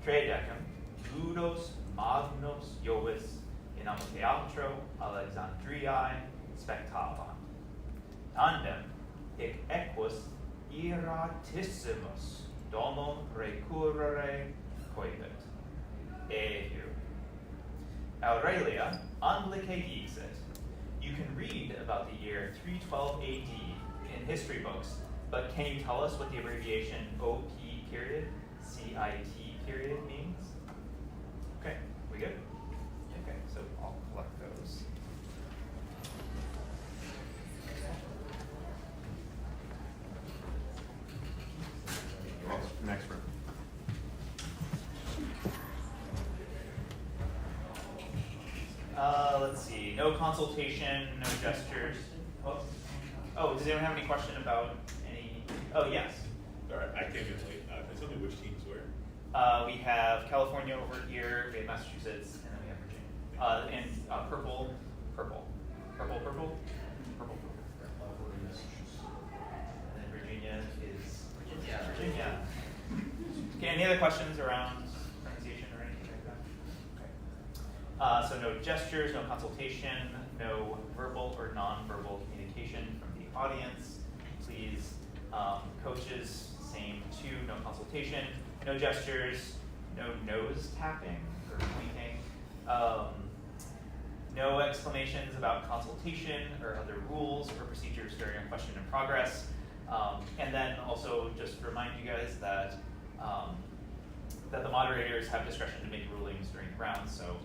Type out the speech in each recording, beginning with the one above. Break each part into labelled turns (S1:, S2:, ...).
S1: Tridecim, ludos magnos Jovis in amphitheatro Alexandriae spectavam. Tandem hic equus iratissimus domum recurrere coebit. Eheu. Aurelia unlice dixit. You can read about the year 312 AD in history books, but can you tell us what the abbreviation OP period, CIT period means? Okay, we good? Okay, so I'll collect those.
S2: Next room.
S1: Let's see. No consultation, no gestures. Oh, does anyone have any question about any? Oh, yes.
S3: All right, I came in late. Can you tell me which teams were?
S1: We have California over here, we have Massachusetts, and then we have Virginia. And purple. And then Virginia is Virginia. Okay, any other questions around pronunciation or anything like that? Okay. So no gestures, no consultation, no verbal or non-verbal communication from the audience. Please, coaches, same too, no consultation, no gestures, no nose tapping or winking, no exclamations about consultation or other rules or procedures during a question in progress. And then also just remind you guys that that the moderators have discretion to make rulings during the round. So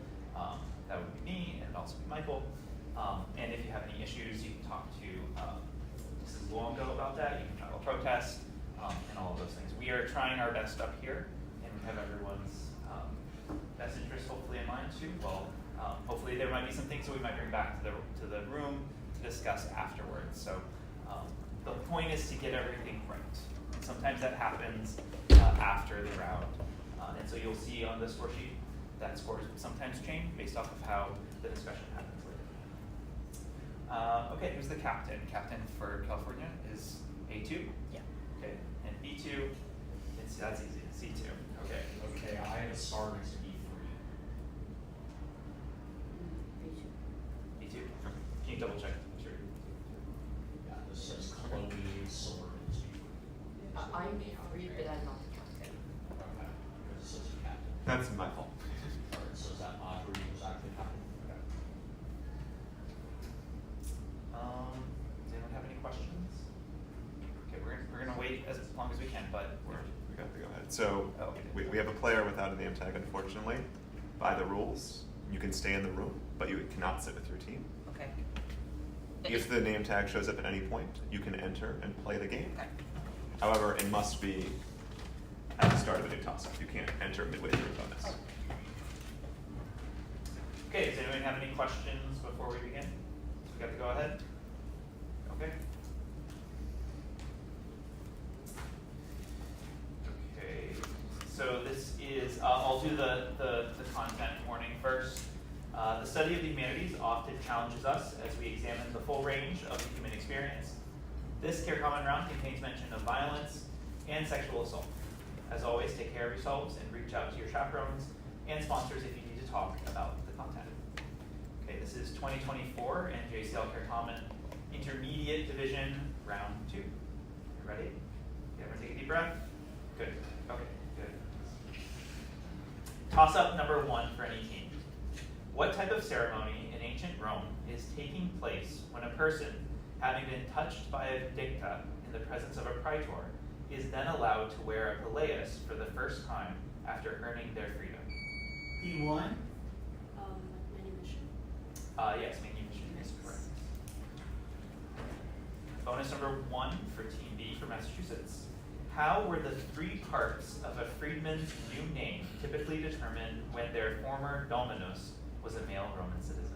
S1: that would be me, and also be Michael. And if you have any issues, you can talk to Mrs. Luongo about that. You can file a protest and all of those things. We are trying our best up here, and we have everyone's best interest hopefully in mind too. Well, hopefully there might be some things that we might bring back to the room to discuss afterwards. So the point is to get everything right. And sometimes that happens after the round. And so you'll see on this score sheet that scores sometimes change based off of how the discussion happens later. Okay, who's the captain? Captain for California is A2?
S4: Yeah.
S1: Okay, and B2, that's easy, C2. Okay.
S5: Okay, I have a star next to E3.
S1: B2? Can you double check? Sure.
S5: Yeah, this says Chloe Sword is E3.
S4: I'm E3, but I'm not the captain.
S5: Okay, because it says captain.
S2: That's my fault.
S5: Alright, so is that Audrey who's actually captain? Okay.
S1: Does anyone have any questions? Okay, we're gonna wait as long as we can, but we're
S2: We got to go ahead. So
S1: Oh,
S2: we have a player without a name tag, unfortunately. By the rules, you can stay in the room, but you cannot sit with your team.
S4: Okay.
S2: If the name tag shows up at any point, you can enter and play the game.
S4: Okay.
S2: However, it must be at the start of the new toss-up. You can't enter midway through a bonus.
S1: okay. Does anyone have any questions before we begin? We got to go ahead. Okay. Okay. So this is I'll do the content warning first. The study of the humanities often challenges us as we examine the full range of the human experience. This Care Common round contains mention of violence and sexual assault. As always, take care of yourselves and reach out to your chaperones and sponsors if you need to talk about the content. Okay, this is 2024 NJCL Care Common Intermediate Division Round 2. You ready? Everyone take a deep breath? Good. Okay, good. Toss-up number 1 for any team. What type of ceremony in ancient Rome is taking place when a person, having been touched by a dicta in the presence of a praetor, is then allowed to wear a peleus for the first time after earning their freedom?
S6: P1.
S4: Manumission.
S1: Yes, manumission is correct. Bonus number 1 for Team B for Massachusetts. How were the 3 parts of a freedman's new name typically determined when their former dominus was a male Roman citizen?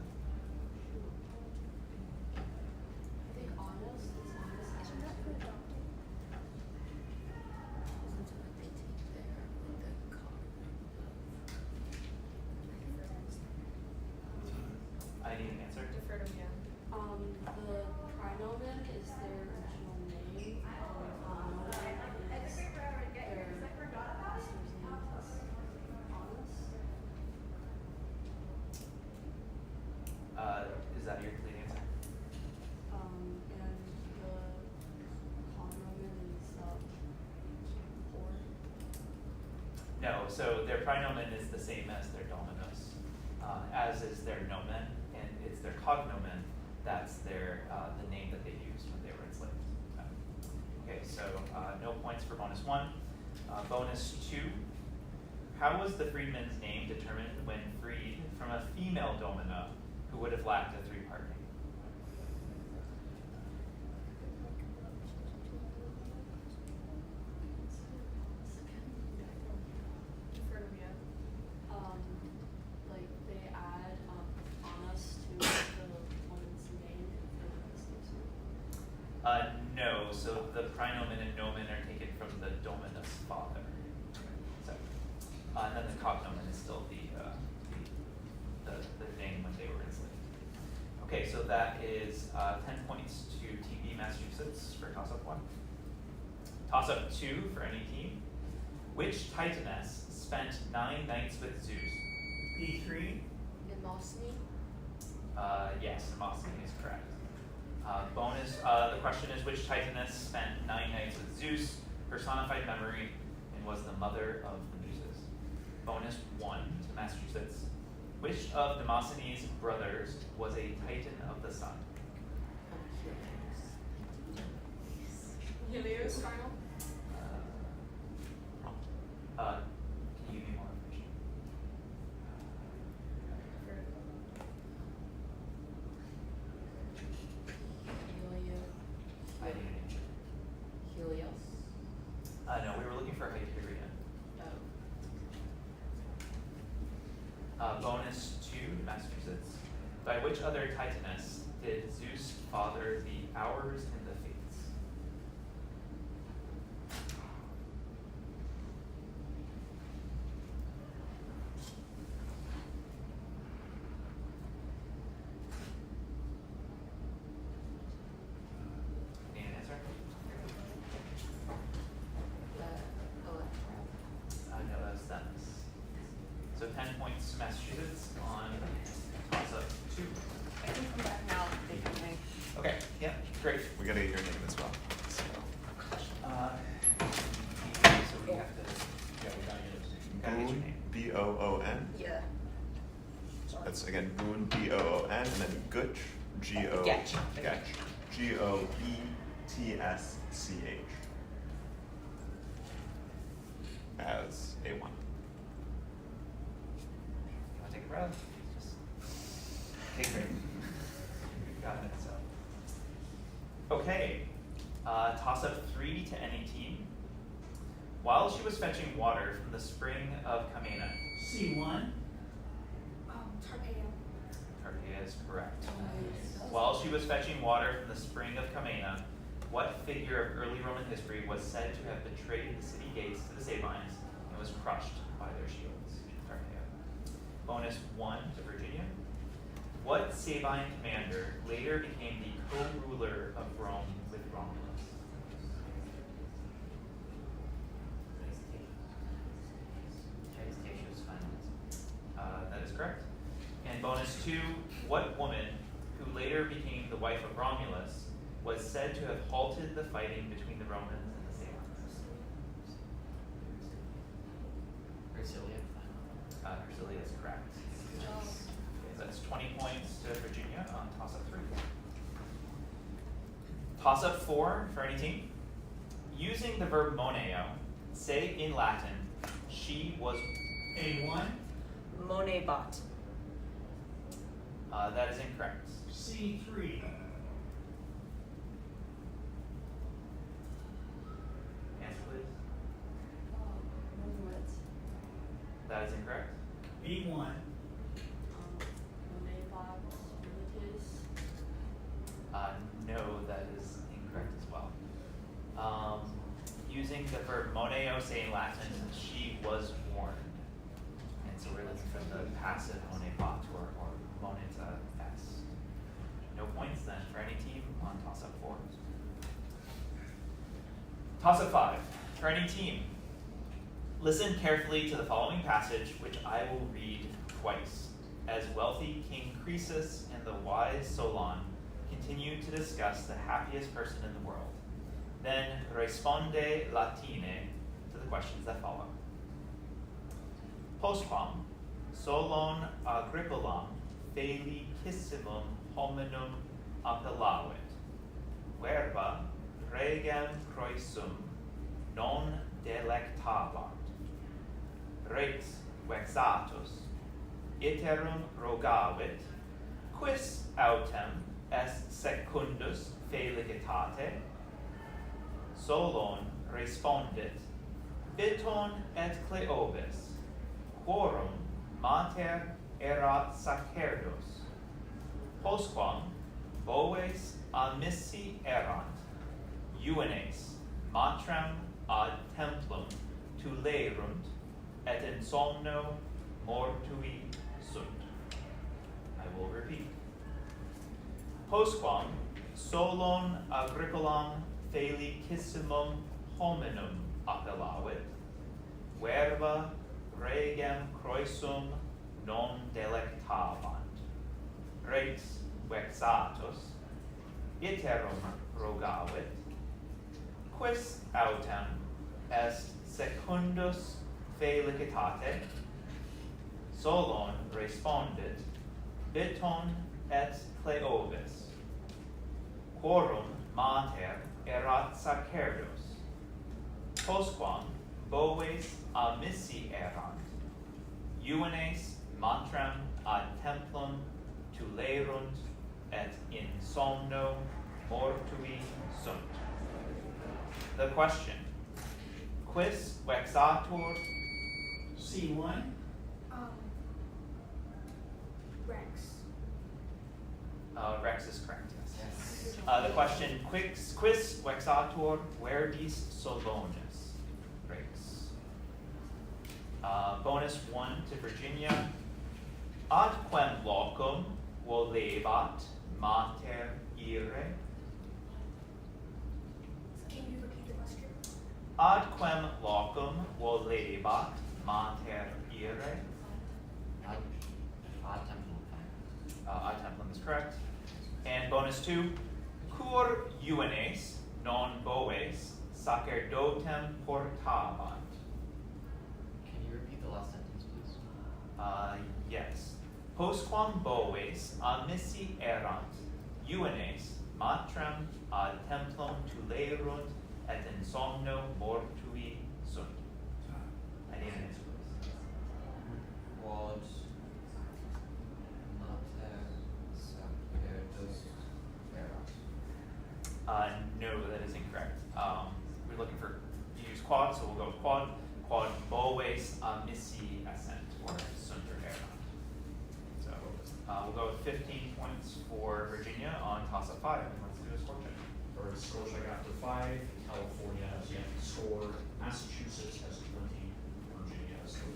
S1: I need an answer.
S7: Deferred again. The trinomen is their original name. Nomen is their master's name.
S1: No, so their praenomen is the same as their dominus, as is their nomen, and it's their cognomen. That's their the name that they used when they were enslaved. Okay, so no points for bonus 1. Bonus 2. How was the freedman's name determined when freed from a female domina who would have lacked a 3-part name?
S7: Like they add honest to the woman's name for this name.
S1: No, so the praenomen and nomen are taken from the dominus father. So, and then the cognomen is still the name when they were enslaved. Okay, so that is 10 points to Team B Massachusetts for toss-up 1. Toss-up 2 for any team. Which Titaness spent 9 nights with Zeus?
S6: B3.
S7: Mnemosyne.
S1: Yes, Mnemosyne is correct. Bonus, the question is which Titaness spent 9 nights with Zeus, personified memory, and was the mother of the muses? Bonus 1 to Massachusetts. Which of Mnemosyne's brothers was a Titan of the sun?
S4: Helios.
S7: Final.
S1: Can you give me more information? I didn't answer.
S4: Helios.
S1: No, we were looking for Hyperion.
S4: Oh.
S1: Bonus 2 to Massachusetts. By which other Titaness did Zeus father the hours and the fates? Need an answer? No, that's Themis. So 10 points to Massachusetts on toss-up 2.
S4: I can come back now. They can make.
S1: Okay, yeah, great.
S2: We gotta get your name as well. So,
S1: So we have to,
S5: Yeah, we gotta get it.
S1: gotta get your
S2: Boone,
S1: name.
S2: B-O-O-N.
S4: Yeah.
S2: That's again Boone, B-O-O-N, and then Gooch, G-O.
S4: Getch.
S2: Getch. G-O-E-T-S-C-H. As A1.
S1: You wanna take a breath? Just take a break. Got it, so. Okay, toss-up 3 to any team. While she was fetching water from the spring of Camena,
S6: C1.
S7: Tarpeia.
S1: Tarpeia is correct. While she was fetching water from the spring of Camena, what figure of early Roman history was said to have betrayed the city gates to the Sabines and was crushed by their shields? Tarpeia. Bonus 1 to Virginia. What Sabine commander later became the co-ruler of Rome with Romulus? That is correct. And bonus 2, what woman, who later became the wife of Romulus, was said to have halted the fighting between the Romans and the Sabines? Hercilia is correct. Okay, that's 20 points to Virginia on toss-up 3. Toss-up 4 for any team. Using the verb moneo, say in Latin, she was.
S6: A1.
S4: Moneybot.
S1: That is incorrect.
S6: C3.
S1: Answer, please.
S7: Moonlit.
S1: That is incorrect.
S6: B1.
S7: Monebot. Milites.
S1: No, that is incorrect as well. Using the verb moneo, say in Latin, she was warned. And so we're looking for the passive monebot or moneta s. No points then for any team on toss-up 4. Toss-up 5 for any team. Listen carefully to the following passage, which I will read twice, as wealthy King Croesus and the wise Solon continue to discuss the happiest person in the world. Then responde latine to the questions that follow. Postquam solon agricolam felicissimum hominum appellavit, verba regem croissum non delectabant. Rex vexatus iterum rogavit, quis autem est secundus felicitate? Solon respondit, biton et Cleobis, quorum mater erat sacerdos. Postquam boves amissi erant, juvenes matrem ad templum tulerunt, et in somno mortui sunt. I will repeat. Postquam solon agricolam felicissimum hominum appellavit, verba regem croissum non delectabant. Rex vexatus iterum rogavit, quis autem est secundus felicitate? Solon respondit, biton et Cleobis, quorum mater erat sacerdos. Postquam boves amissi erant, juvenes matrem ad templum tulerunt, et in somno mortui sunt. The question, quis vexatur?
S6: C1.
S7: Rex.
S1: Rex is correct, yes. The question, quis vexatur verbis Solonis? Rex. Bonus 1 to Virginia. Ad quem locum volebat mater ire?
S7: Can you repeat the question?
S1: Ad quem locum volebat mater ire? Ad templum is correct. And bonus 2, cur juvenes non boves sacerdotem portabant?
S8: Can you repeat the last sentence, please?
S1: Yes. Postquam boves amissi erant, juvenes matrem ad templum tulerunt, et in somno mortui sunt. I need an answer, please.
S8: Quod mater sacerdos erat.
S1: No, that is incorrect. We're looking for, you use quad, so we'll go quad. Quad boves amissi essent, or sunt or erant. So we'll go with 15 points for Virginia on toss-up 5. Let's do a score check.
S5: For Scotia got to 5, California has yet to score, Massachusetts has 20, Virginia has 35.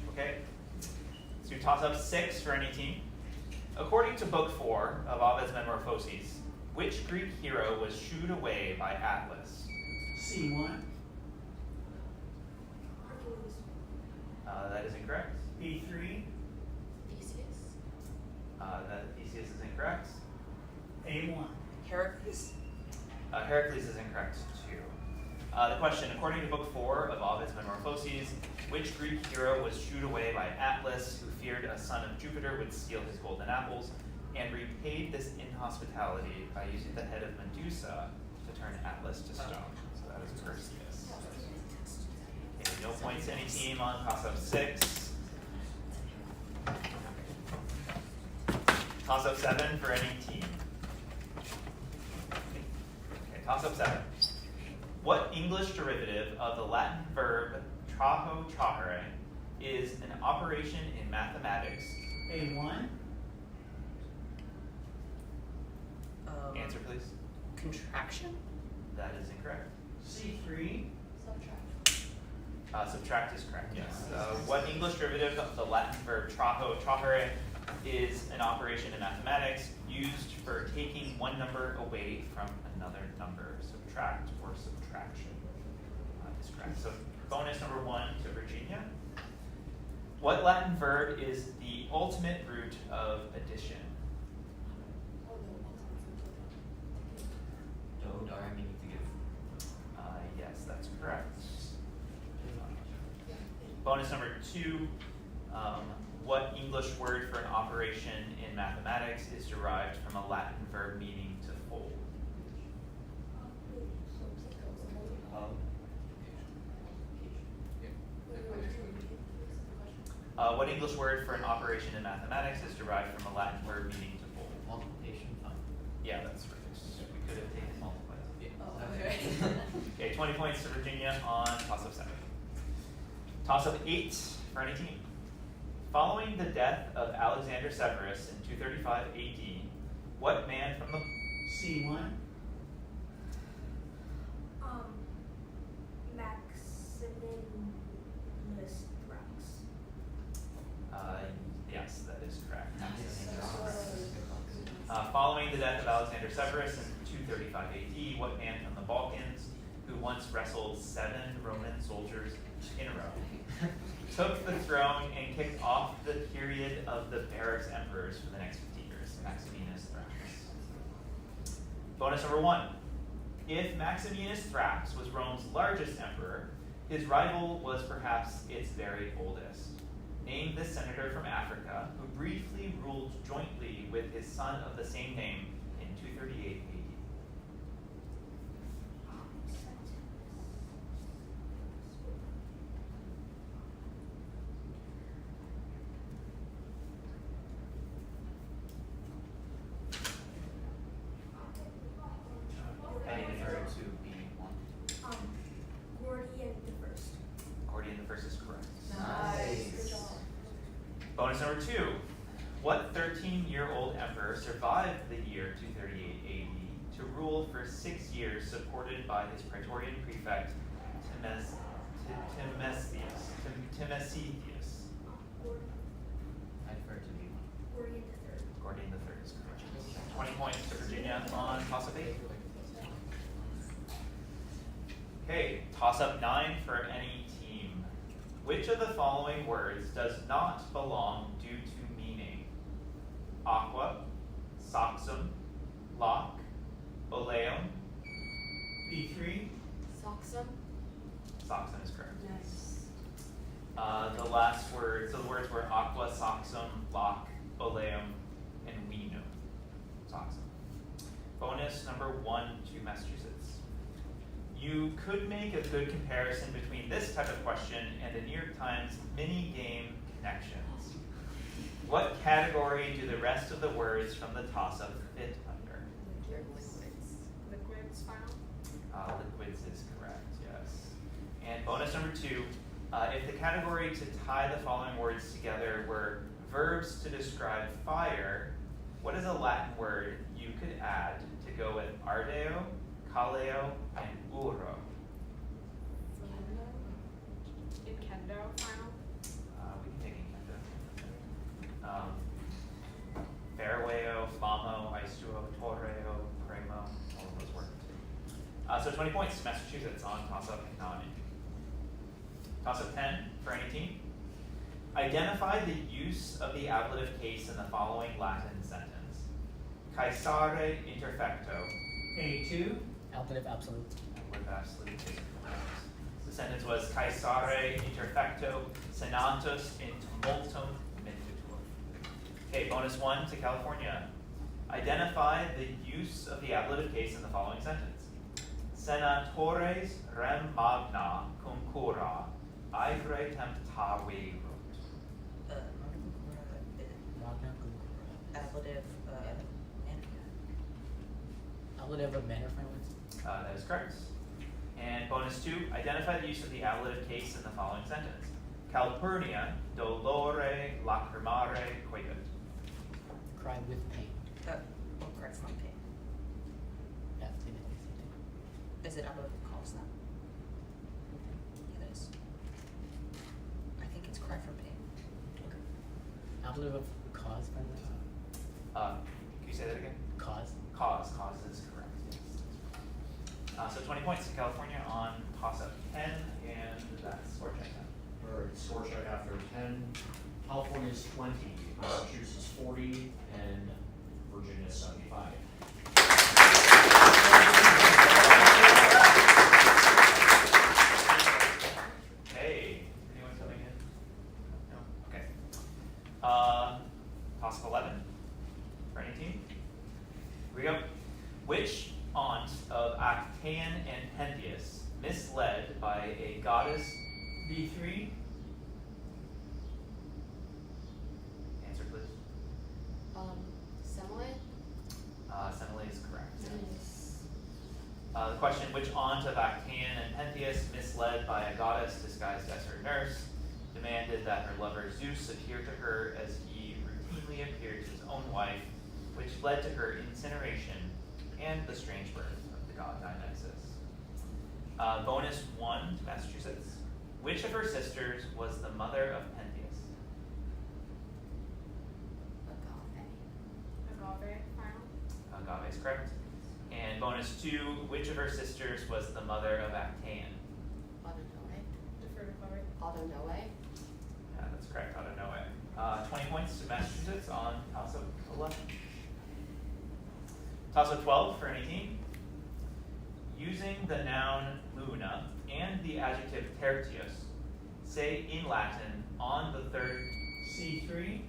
S1: Okay, let's do toss-up 6 for any team. According to Book 4 of Ovid's Metamorphoses, which Greek hero was shooed away by Atlas?
S6: C1.
S7: Hercules.
S1: That is incorrect.
S6: B3.
S7: Theseus.
S1: That Theseus is incorrect.
S6: A1.
S4: Heracles.
S1: Heracles is incorrect too. The question, according to Book 4 of Ovid's Metamorphoses, which Greek hero was shooed away by Atlas, who feared a son of Jupiter would steal his golden apples, and repaid this inhospitality by using the head of Medusa to turn Atlas to stone? So that is Perseus. Okay, no points to any team on toss-up 6. Toss-up 7 for any team. Okay, toss-up 7. What English derivative of the Latin verb traho trahere is an operation in mathematics?
S6: A1.
S1: Answer, please.
S4: Contraction.
S1: That is incorrect.
S6: C3.
S7: Subtract.
S1: Subtract is correct, yes. What English derivative of the Latin verb traho trahere is an operation in mathematics used for taking one number away from another number? Subtract or subtraction is correct. So bonus number 1 to Virginia. What Latin verb is the ultimate root of addition?
S8: Do, dar, meaning to give.
S1: Yes, that's correct. Bonus number 2, what English word for an operation in mathematics is derived from a Latin verb meaning to fold? What English word for an operation in mathematics is derived from a Latin verb meaning to fold?
S8: Multiplication.
S1: Yeah, that's right. We could have taken multiplied.
S8: Okay.
S1: Okay, 20 points to Virginia on toss-up 7. Toss-up 8 for any team. Following the death of Alexander Severus in 235 AD, what man from the...
S6: C1.
S7: Maximinus Thrax.
S1: Yes, that is correct. Following the death of Alexander Severus in 235 AD, what man from the Balkans, who once wrestled 7 Roman soldiers in a row, took the throne and kicked off the period of the barracks emperors for the next 50 years? Maximinus Thrax. Bonus number 1. If Maximinus Thrax was Rome's largest emperor, his rival was perhaps its very oldest. Name this senator from Africa who briefly ruled jointly with his son of the same name in 238 AD. Any defer to B1.
S7: Gordian the First.
S1: Gordian the First is correct.
S4: Nice.
S7: Good job.
S1: Bonus number 2. What 13-year-old emperor survived the year 238 AD to rule for 6 years, supported by his praetorian prefect Timesitheus?
S8: I defer to B1.
S7: Gordian the Third.
S1: Gordian the Third is correct. 20 points to Virginia on toss-up 8. Okay, toss-up 9 for any team. Which of the following words does not belong due to meaning? Aqua, soxum, lock, oleum.
S6: B3.
S7: Soxum.
S1: Soxum is correct.
S7: Nice.
S1: The last words, so the words were aqua, soxum, lock, oleum, and venum. Soxum. Bonus number 1 to Massachusetts. You could make a good comparison between this type of question and the New York Times mini game Connections. What category do the rest of the words from the toss-up fit under?
S4: Liquids final?
S1: Liquids is correct, yes. And bonus number 2, if the category to tie the following words together were verbs to describe fire, what is a Latin word you could add to go with ardeo, caleo, and uro?
S4: Kendo final?
S1: We can take Incendo. Fairwayo, flamo, istuo, torreo, primo, all of those words. So 20 points, Massachusetts on toss-up 9. Toss-up 10 for any team. Identify the use of the ablative case in the following Latin sentence. Caesare interfecto.
S6: A2.
S9: Ablative absolute.
S1: Ablative absolute is correct. The sentence was Caesare interfecto senatus in tumultum mentitur. Okay, bonus 1 to California. Identify the use of the ablative case in the following sentence. Senatores rem magna concurra aegre temptaverunt.
S9: Magna cum.
S4: Ablative,
S9: Ablative of manner frameworks.
S1: That is correct. And bonus 2, identify the use of the ablative case in the following sentence. Calpurnia dolore lacrimare quaebit.
S9: Cry with pain.
S4: or cry from pain.
S9: Yeah, they did the same thing.
S4: Is it ablative cause then? Yeah, it is. I think it's cry from pain.
S9: Ablative of cause frameworks.
S1: Can you say that again?
S9: Cause.
S1: Cause is correct, yes. So 20 points to California on toss-up 10, and that's
S5: California's 20, Massachusetts 40, and Virginia 75.
S1: Hey, anyone coming in? No? Okay. Toss of 11 for any team. Here we go. Which aunt of Actaeon and Pentheus, misled by a goddess?
S6: B3,
S1: Answer, please.
S7: Semele?
S1: Semele is correct. The question, which aunt of Actaeon and Pentheus, misled by a goddess disguised as her nurse, demanded that her lover Zeus appear to her as he routinely appeared to his own wife, which led to her incineration and the strange birth of the god Dionysus? Bonus 1 to Massachusetts. Which of her sisters was the mother of Pentheus?
S7: Agave, final.
S1: Agave is correct. And bonus 2, which of her sisters was the mother of Actaeon?
S7: Defer to Chloe.
S1: Yeah, that's correct, Autonoe. 20 points to Massachusetts on toss of 11. Toss of 12 for any team. Using the noun luna and the adjective tertius, say in Latin on the third.
S6: C3,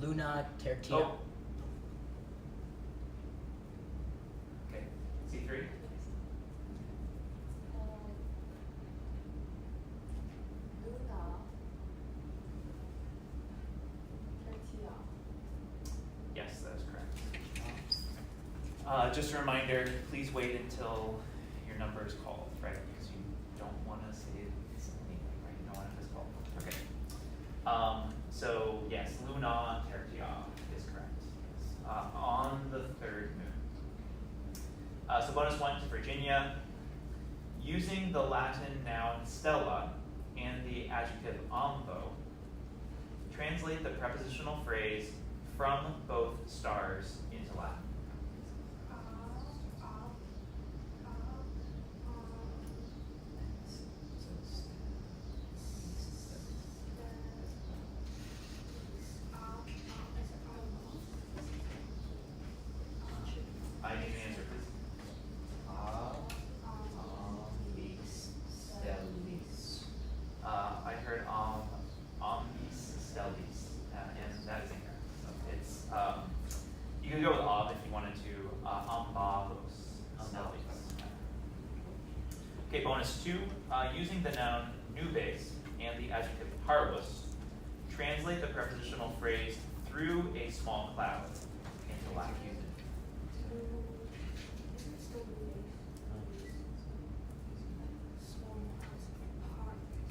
S9: Luna Tertia.
S1: Oh. Okay, C3.
S7: Luna. Tertia.
S1: Yes, that is correct. Just a reminder, please wait until your number is called, right? Because you don't want to say it instantly, right? You don't want to miss call. Okay. So yes, Luna Tertia is correct. Yes. On the third moon. So bonus 1 to Virginia. Using the Latin noun stella and the adjective ambo, translate the prepositional phrase from both stars into Latin. I need an answer, please. I heard omnis stellis, and that is incorrect. So it's you can go with ob if you wanted to. Ambavos stellis. Okay, bonus 2. Using the noun nubes and the adjective parvus, translate the prepositional phrase through a small cloud into Latin.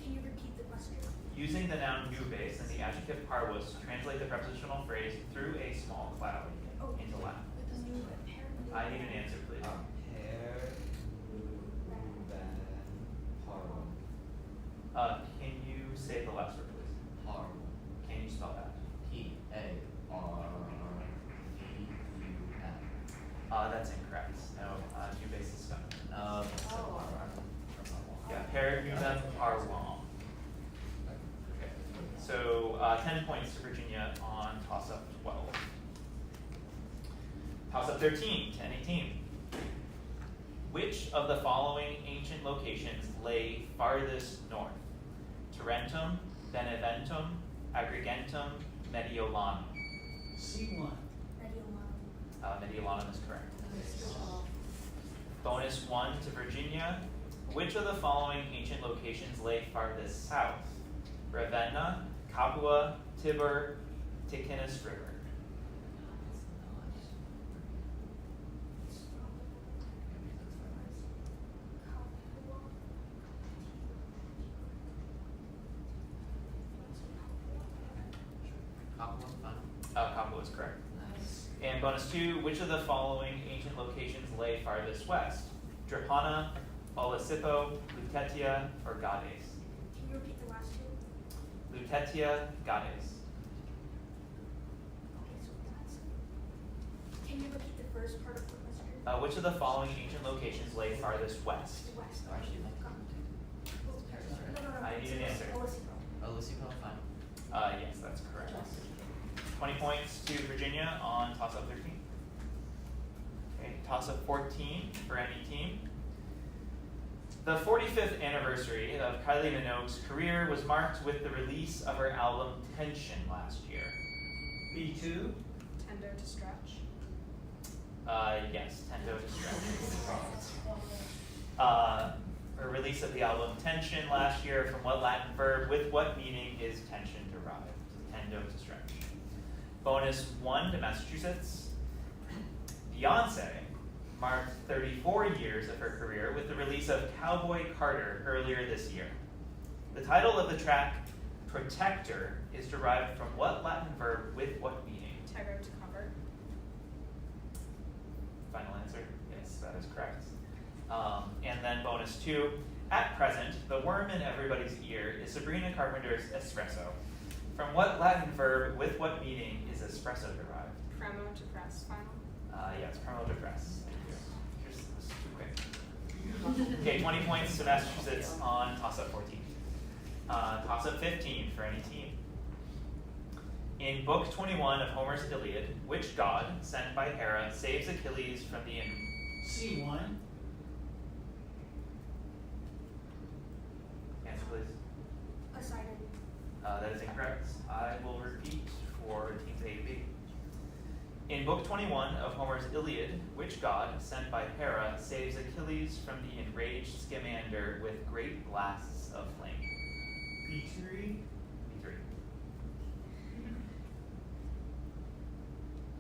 S10: Can you repeat the question?
S1: Using the noun nubes and the adjective parvus, translate the prepositional phrase through a small cloud into Latin. I need an answer, please. Can you say the last word, please? Can you spell that? That's incorrect. No, nubes is stuck. Yeah, per nubem parvum. Okay, so 10 points to Virginia on toss-up 12. Toss-up 13 to any team. Which of the following ancient locations lay farthest north? Tarentum, Beneventum, Agrigentum, Mediolanum.
S6: C1,
S1: Mediolanum is correct. Bonus 1 to Virginia. Which of the following ancient locations lay farthest south? Ravenna, Capua, Tibur, Ticinus River. Capua is correct. And bonus 2, which of the following ancient locations lay farthest west? Drepana, Olisipo, Lutetia, or Gades?
S10: Can you repeat the last two?
S1: Lutetia, Gades.
S10: Okay, so that's. Can you repeat the first part of the question?
S1: Which of the following ancient locations lay farthest west?
S10: West.
S8: Actually,
S10: No.
S1: I need an answer.
S10: Olisipo.
S8: Olisipo, fine.
S1: Yes, that's correct. 20 points to Virginia on toss-up 13. Okay, toss-up 14 for any team. The 45th anniversary of Kylie Minogue's career was marked with the release of her album Tension last year.
S6: B2,
S4: Tender to stretch.
S1: Yes, Tendo to stretch. Her release of the album Tension last year, from what Latin verb with what meaning is tension derived? Tendo to stretch. Bonus 1 to Massachusetts. Beyonce marked 34 years of her career with the release of Cowboy Carter earlier this year. The title of the track, Protector, is derived from what Latin verb with what meaning?
S4: Tiger to cover.
S1: Final answer? Yes, that is correct. And then bonus 2, at present, the worm in everybody's ear is Sabrina Carpenter's Espresso. From what Latin verb with what meaning is espresso derived?
S4: Premo to press. Final.
S1: Yes, premo to press. Thank you. Here's this is too quick. Okay, 20 points to Massachusetts on toss-up 14. Toss-up 15 for any team. In Book 21 of Homer's Iliad, which god, sent by Hera, saves Achilles from the
S6: C1,
S1: Answer, please.
S10: Poseidon.
S1: That is incorrect. I will repeat for teams A to B. In Book 21 of Homer's Iliad, which god, sent by Hera, saves Achilles from the enraged Scamander with great blasts of flame?
S6: B3,
S1: B3.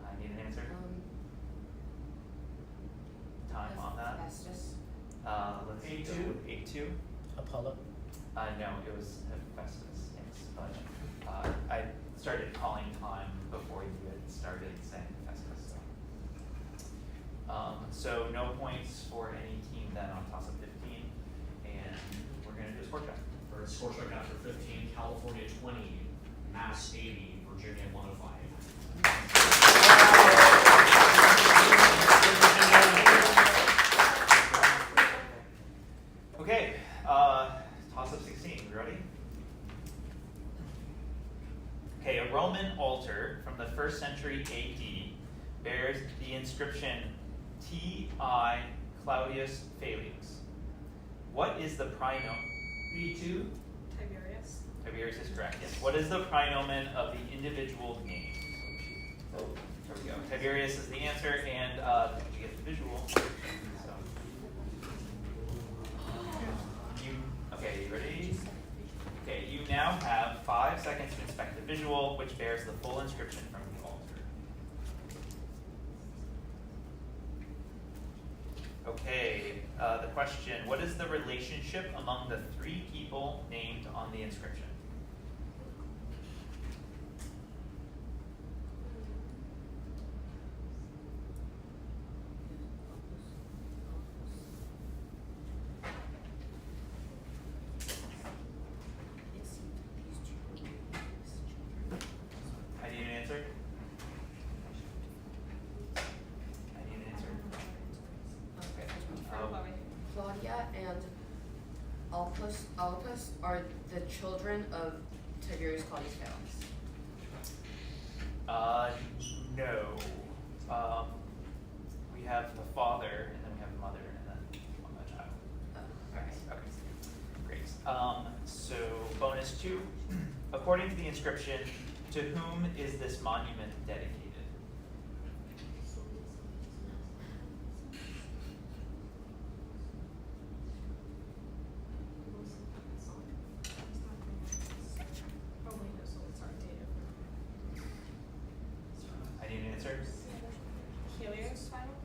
S1: I need an answer. Time on that.
S4: Festus.
S1: Let's
S6: A2?
S1: go A2.
S9: Apollo.
S1: No, it was Hephaestus, yes, but I started calling time before you had started saying Hephaestus. So no points for any team then on toss-up 15, and we're going to do a score check.
S5: For score check after 15, California 20, Mass 80, Virginia 105.
S1: Okay, toss-up 16, we ready? Okay, a Roman altar from the 1st century AD bears the inscription T.I. Claudius Felix. What is the pronomen?
S6: B2,
S4: Tiberius.
S1: Tiberius is correct, yes. What is the pronomen of the individual name? There we go. Tiberius is the answer, and we get the visual. So, okay, you ready? Okay, you now have 5 seconds to inspect the visual, which bears the full inscription from the altar. Okay, the question, what is the relationship among the 3 people named on the inscription? I need an answer. I need an answer. Okay.
S11: Claudia and Alpus are the children of Tiberius Claudius Felix.
S1: No. We have the father, and then we have the mother, and then a child.
S11: Alright.
S1: Okay. Great. So bonus 2. According to the inscription, to whom is this monument dedicated? I need an answer.
S4: Helios. Final.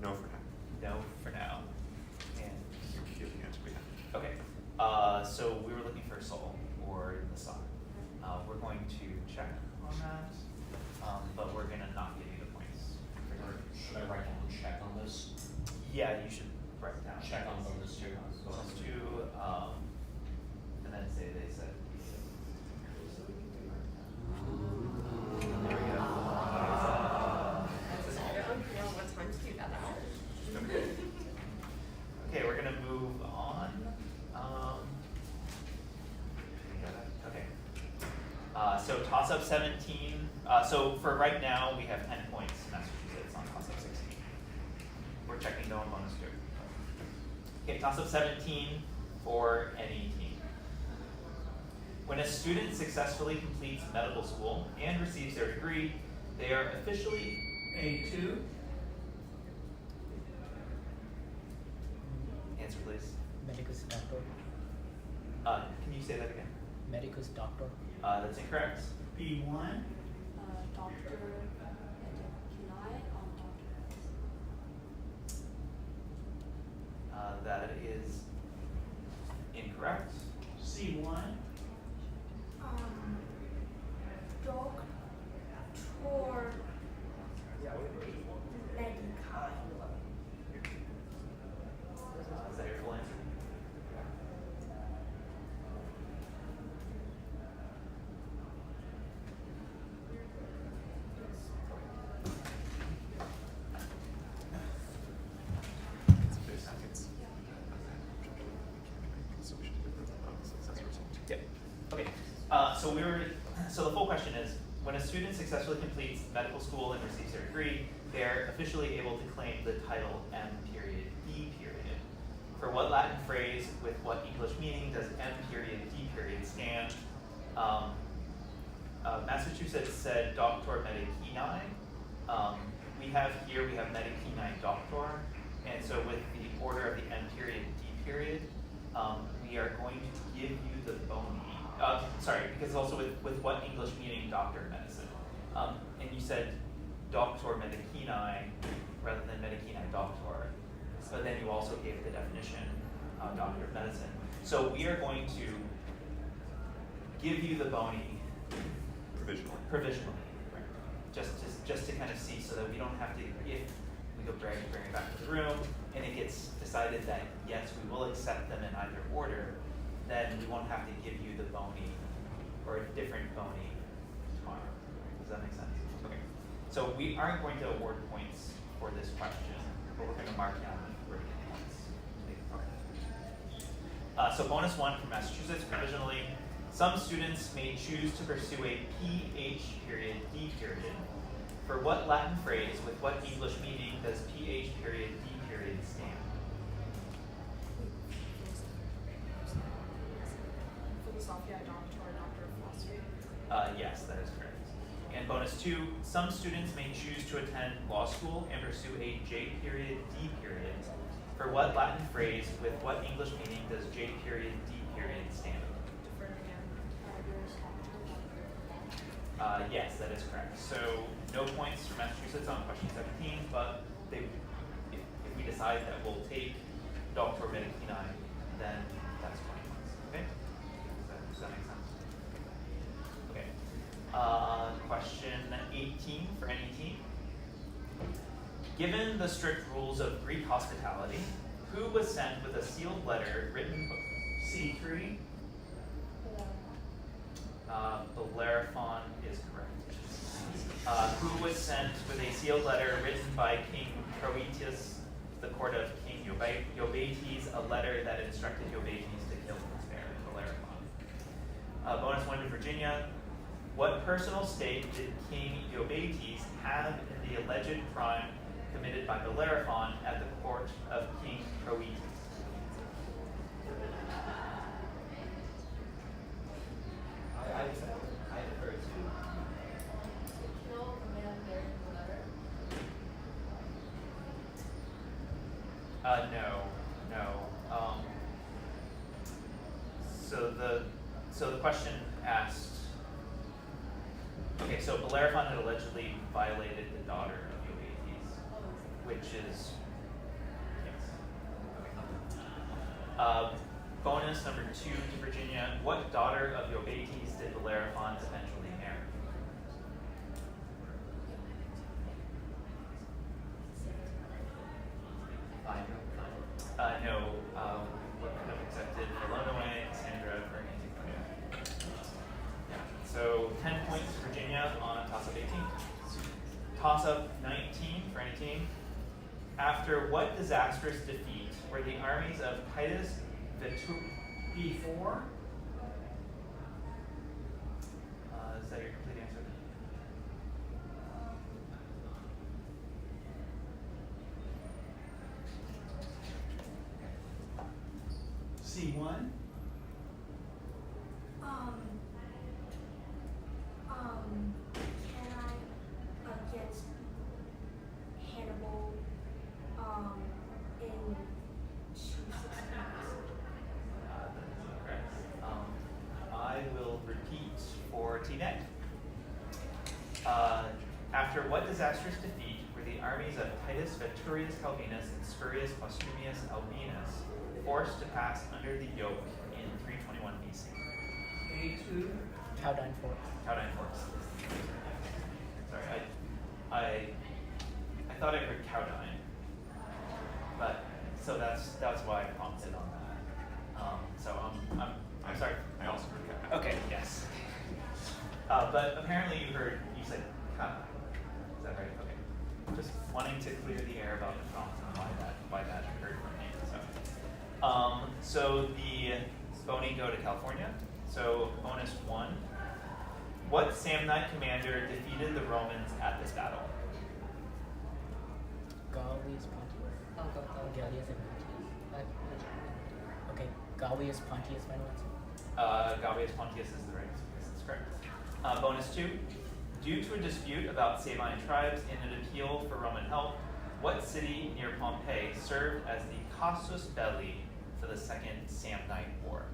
S2: No for now.
S1: No for now. And
S2: Give the answer we have.
S1: okay. So we were looking for Sol or the sun. We're going to check on that, but we're gonna not give you the points.
S5: Should I write down check on this?
S1: Yeah, you should write it down.
S5: Check on bonus 2.
S1: Bonus 2, and then say they said. There we go.
S11: I don't know what time to do that.
S1: Okay, we're gonna move toss-up 17. So for right now, we have 10 points, Massachusetts, on toss-up 16. We're checking no on bonus 2. Okay, toss-up 17 for any team. When a student successfully completes medical school and receives their degree, they are officially
S6: A2.
S1: Answer, please.
S9: Medicus doctor.
S1: Can you say that again?
S9: Medicus doctor.
S1: That's incorrect.
S6: B1.
S7: Dr. Kenai on Dr.
S1: That is incorrect.
S6: C1.
S10: Doctor Medical.
S1: Is that your full answer? Yep. Okay. So the full question is, when a student successfully completes medical school and receives their degree, they are officially able to claim the title M period D period. For what Latin phrase with what English meaning does M period D period stand? Massachusetts said Doctor Medicinae. We have Medicinae Doctor, and so with the order of the M period D period, we are going to give you the bony. Because it's also with what English meaning doctor of medicine. And you said Doctor Medicinae rather than Medicinae Doctor. But then you also gave the definition, doctor of medicine. So we are going to give you the bony provisionally, right? Just to kind of see, so that we don't have to, if we go bring it back to the room and it gets decided that yes, we will accept them in either order, then we won't have to give you the bony or a different bony tomorrow. Does that make sense? Okay. So we aren't going to award points for this question, but we're going to mark down the rating points to take part. So bonus 1 from Massachusetts, provisionally. Some students may choose to pursue a PH period D period. For what Latin phrase with what English meaning does PH period D period stand?
S4: Philosophia doctor, doctor of philosophy.
S1: Yes, that is correct. And bonus 2, some students may choose to attend law school and pursue a J period D period. For what Latin phrase with what English meaning does J period D period stand?
S4: Deferred again.
S1: Yes, that is correct. So no points for Massachusetts on question 17, but if we decide that we'll take Doctor Medicinae, then that's 20 points. Okay? Does that make sense? Okay. Question 18 for any team. Given the strict rules of Greek hospitality, who was sent with a sealed letter written
S6: C3.
S1: Bellerophon is correct. Who was sent with a sealed letter written by King Croetus, the court of King Iobates, a letter that instructed Iobates to kill his heir, Bellerophon. Bonus 1 to Virginia. What personal stake did King Iobates have in the alleged crime committed by Bellerophon at the court of King Croetus?
S8: I defer to.
S7: Kill the man bearing the letter.
S1: No. So the question asked. Okay, so Bellerophon had allegedly violated the daughter of Iobates, which is yes. Okay. Bonus number 2 to Virginia. What daughter of Iobates did Bellerophon eventually marry? No. We could have accepted Illinois, Cassandra, or Antiquia. Yeah. So 10 points to Virginia on toss-up 18. Toss-up 19 for any team. After what disastrous defeat were the armies of Titus
S6: B4.
S1: Is that your complete answer?
S6: C1.
S10: Can I against Hannibal in Chiefs?
S1: That is incorrect. I will repeat for T-Net. After what disastrous defeat were the armies of Titus Veturius Calvinus and Spurius Postumius Albinus forced to pass under the yoke in 321 BC?
S6: A2.
S9: Cowdine Fork.
S1: Cowdine Forks. Sorry, I thought I heard Cowdine, but so that's why I prompted on that. So I'm sorry.
S2: I also heard that.
S1: Okay, yes. But apparently you said Cowdine. Is that right? Okay. Just wanting to clear the air about the prompt and why that occurred for me. So the Boni go to California. So bonus 1. What Samnite commander defeated the Romans at this battle?
S9: Gallius Pontius.
S4: I'll go with
S9: Gallius and Pontius. Okay, Gallius Pontius, final answer.
S1: Gallius Pontius is the right. Yes, that's correct. Bonus 2. Due to a dispute about Sabine tribes in an appeal for Roman help, what city near Pompeii served as the casus belli for the Second Samnite War?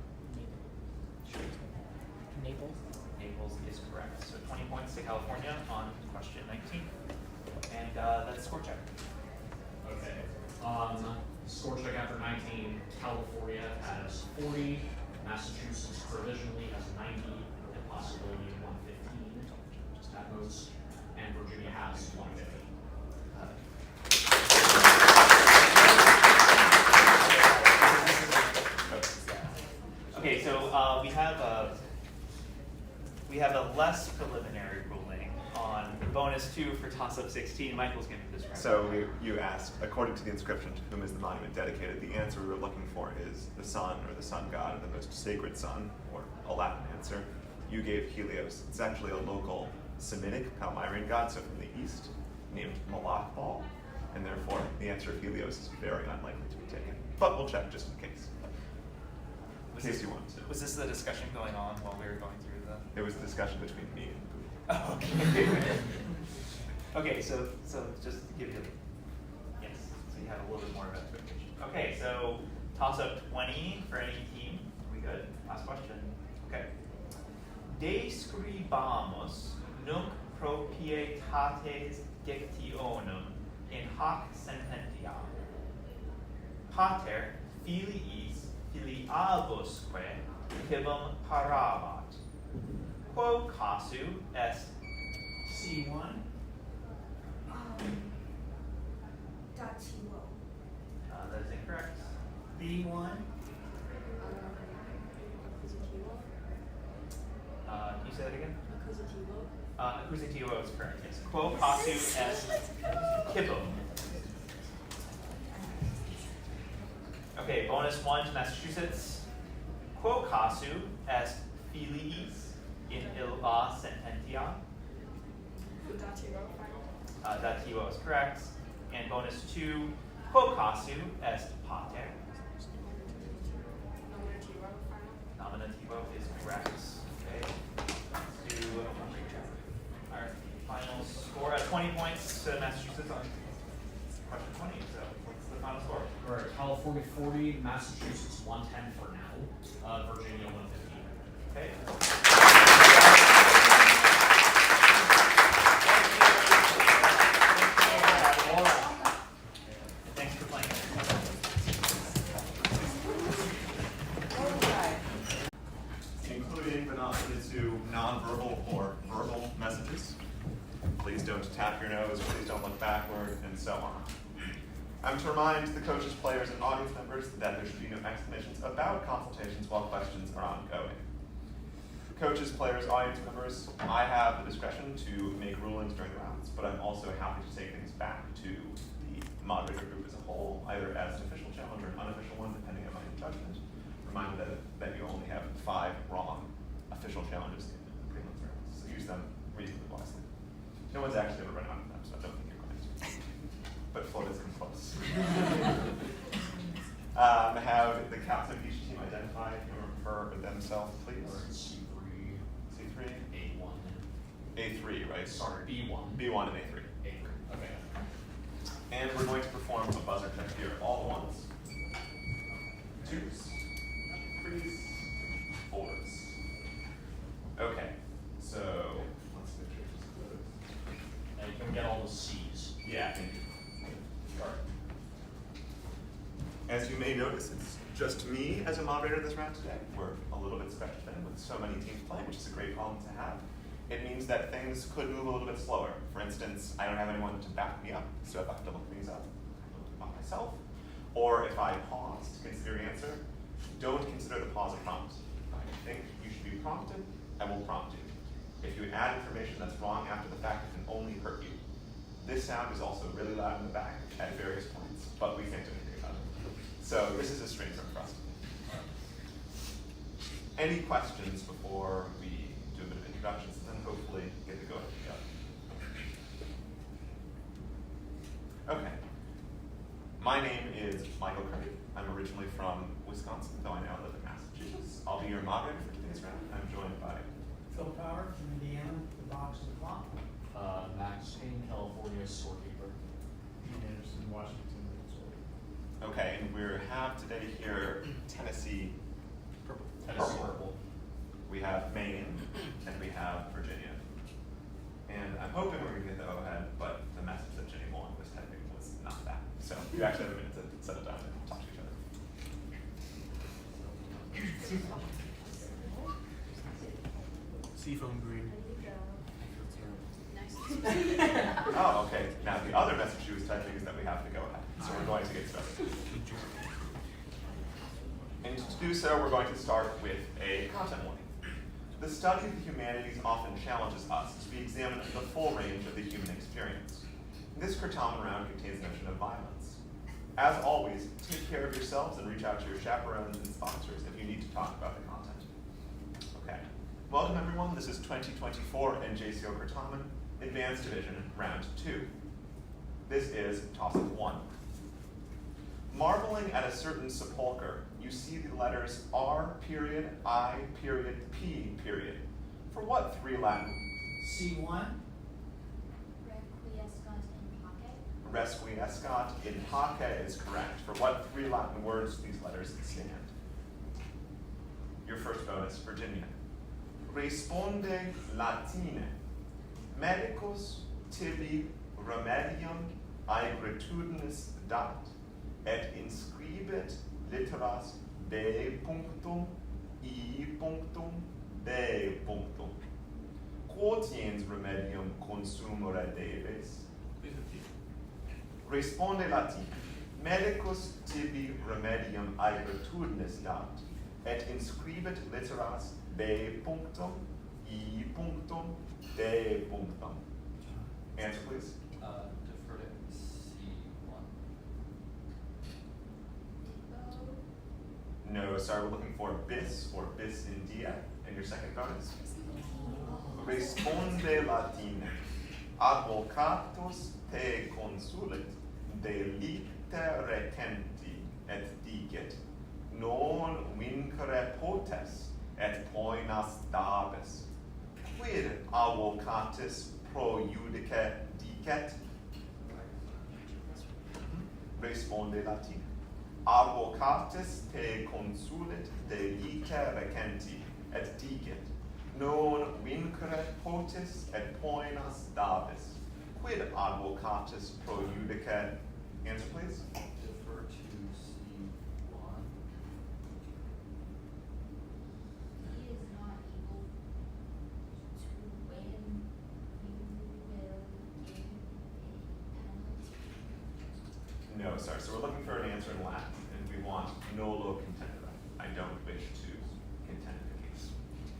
S9: Naples.
S1: Naples is correct. So 20 points to California on question 19. And that's score check.
S5: Okay. Score check after 19. California has 40. Massachusetts provisionally has 90, with a possibility of 115, just at most. And Virginia has 150.
S1: Okay, so we have a less preliminary ruling on bonus 2 for toss-up 16. Michael's going to describe.
S2: So you asked, according to the inscription, to whom is the monument dedicated? The answer we were looking for is the sun, or the sun god, or the most sacred sun, or a Latin answer. You gave Helios. It's actually a local Semitic Palmyrene god, so from the east, named Malakbal, and therefore the answer of Helios is very unlikely to be taken. But we'll check just in case. In case you want to.
S1: Was this the discussion going on while we were going through the?
S2: It was a discussion between me and Boo.
S1: Oh, okay. Okay, so just to give you, yes, so you have a little bit more of expectation. Okay, so toss up 20 for any team. Are we good? Last question. Okay. Describamus nunc proprietates dictionum in hoc sententia. Pater filiis filiabusque civum parabat. Quo casu est?
S6: C1.
S10: Dativo.
S1: That is incorrect.
S6: B1.
S7: Accusativo.
S1: Can you say that again?
S7: Accusativo.
S1: Accusativo is correct, yes. Quo casu est civum. Okay, bonus 1 to Massachusetts. Quo casu est filiis in illa sententia?
S7: Dativo.
S1: Dativo is correct. And bonus 2, quo casu est pater? Nominativo is correct. Okay. Let's do our final score. 20 points to Massachusetts on question 20. So what's the final score?
S5: All right, California 40, Massachusetts 110 for now, Virginia 115.
S1: Okay. Thanks for playing.
S2: Including but not limited to nonverbal or verbal messages. Please don't tap your nose, please don't look backward, and so on. I'm to remind the coaches, players, and audience members that there should be no explanations about consultations while questions are ongoing. Coaches, players, audience members, I have the discretion to make rulings during the rounds, but I'm also happy to take things back to the moderator group as a whole, either as an official challenge or an unofficial one, depending on my judgment. Remind that you only have 5 wrong official challenges in the prelims rounds, so use them reasonably wisely. No one's actually ever run out of them, so I don't think you're going to. But Florida's come close. Have the captain of each team identify A3, right? Sorry.
S5: B1.
S2: B1 and A3.
S5: A3. Okay.
S2: And we're going to perform a buzzer check here all at once. 2s, 3s, 4s. Okay, so let's make sure this is closed.
S5: And you can get all the C's.
S2: Yeah, thank you. Start. As you may notice, it's just me as a moderator this round today. We're a little bit stretched thin with so many teams playing, which is a great problem to have. It means that things could move a little bit slower. For instance, I don't have anyone to back me up, so if I have to look things up, I look by myself. Or if I pause to consider your answer, don't consider the pause a prompt. If I think you should be prompted, I will prompt you. If you add information that's wrong after the fact, it can only hurt you. This sound is also really loud in the back at various points, but we can't do anything about it. So this is a strange room for us. Any questions before we do a bit of introductions and then hopefully get to go together? Okay. My name is Michael Kirby. I'm originally from Wisconsin, though I now live in Massachusetts. I'll be your moderator for today's round. I'm joined by
S6: Phil Power from Indiana, the box and the clock.
S5: Max in California, storekeeper.
S3: Ian Anderson, Washington, Minnesota.
S2: Okay, and we have today here Tennessee Purple.
S5: Tennessee Purple.
S2: We have Maine, and we have Virginia. And I'm hoping we're going to get the O-head, but the message that Jenny Mullen was typing was not that. So you actually have a minute to settle down and talk to each other.
S3: Seafoam green.
S2: Oh, okay. Now the other message she was typing is that we have to go ahead. So we're going to get started. And to do so, we're going to start with a content warning. The study of the humanities often challenges us as we examine the full range of the human experience. This Certamen round contains the notion of violence. As always, take care of yourselves and reach out to your chaperones and sponsors if you need to talk about the content. Okay. Welcome everyone. This is 2024 NJCL Certamen, Advanced Division, Round 2. This is Toss-Up 1. Marveling at a certain sepulcher, you see the letters R period, I period, P period. For what three Latin?
S6: C1,
S2: Resquiescat in pace is correct. For what three Latin words these letters stand? Your first bonus, Virginia. Responde Latine. Medicus tibi remedium aegritudines dat, et inscribit litteras B punctum, I punctum, B punctum. Quotiens remedium consumere debes? Responde Latine. Medicus tibi remedium aegritudines dat, et inscribit litteras B punctum, I punctum, B punctum. Answer, please.
S8: Defer to C1.
S2: No, sorry, we're looking for bis or bis in dia. And your second bonus? Responde Latine. Advocatus te consulit, delicte recenti, et dicet, non vincere potes, et poenas dabes. Quid advocatus pro judice dicet? Responde Latine. Advocatus te consulit, delicte recenti, et dicet, non vincere potes, et poenas dabes. Quid advocatus pro judice? Answer, please.
S8: Defer to C1.
S10: He is not able to win. You will give a penalty.
S2: No, sorry. So we're looking for an answer in Latin, and we want nolo contendere. I don't wish to contend the case.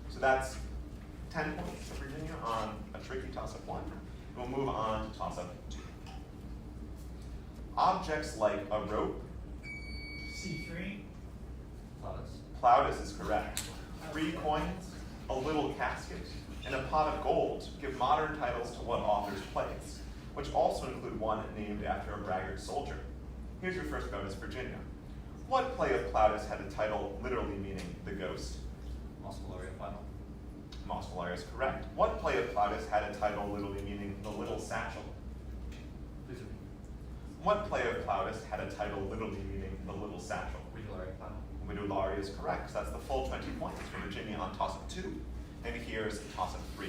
S2: So that's 10 points for Virginia on a tricky toss-up 1. We'll move on to toss-up 2. Objects like a rope,
S6: C3,
S8: Plautus.
S2: Plautus is correct. 3 coins, a little casket, and a pot of gold give modern titles to what author's plays, which also include one named after a braggart soldier. Here's your first bonus, Virginia. What play of Plautus had a title literally meaning the ghost?
S8: Lost Gloria Final.
S2: Moss Malaria is correct. What play of Plautus had a title literally meaning the little satchel?
S8: Please repeat.
S2: What play of Plautus had a title literally meaning the little satchel? Vidulari is correct. So that's the full 20 points for Virginia on toss-up 2. And here's toss-up 3.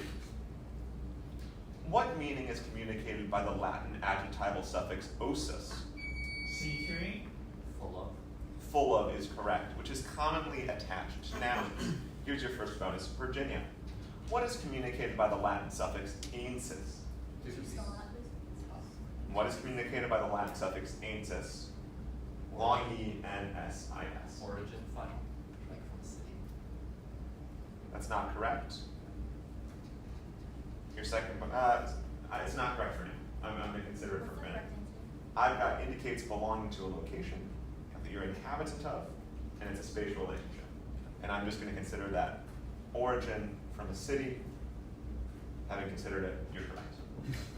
S2: What meaning is communicated by the Latin adjectival suffix osus?
S6: C3.
S8: Full of.
S2: Full of is correct, which is commonly attached to nouns. Here's your first bonus, Virginia. What is communicated by the Latin suffix ainsis?
S8: Please repeat.
S2: What is communicated by the Latin suffix ainsis? Long E-N-S-I-S.
S8: Origin final. Like from the city.
S2: That's not correct. Your second, it's not correct for now. I'm going to consider it for a minute. I've got indicates belonging to a location that you're inhabitant of, and it's a spatial relationship. And I'm just going to consider that origin from a city. Having considered it, you're correct.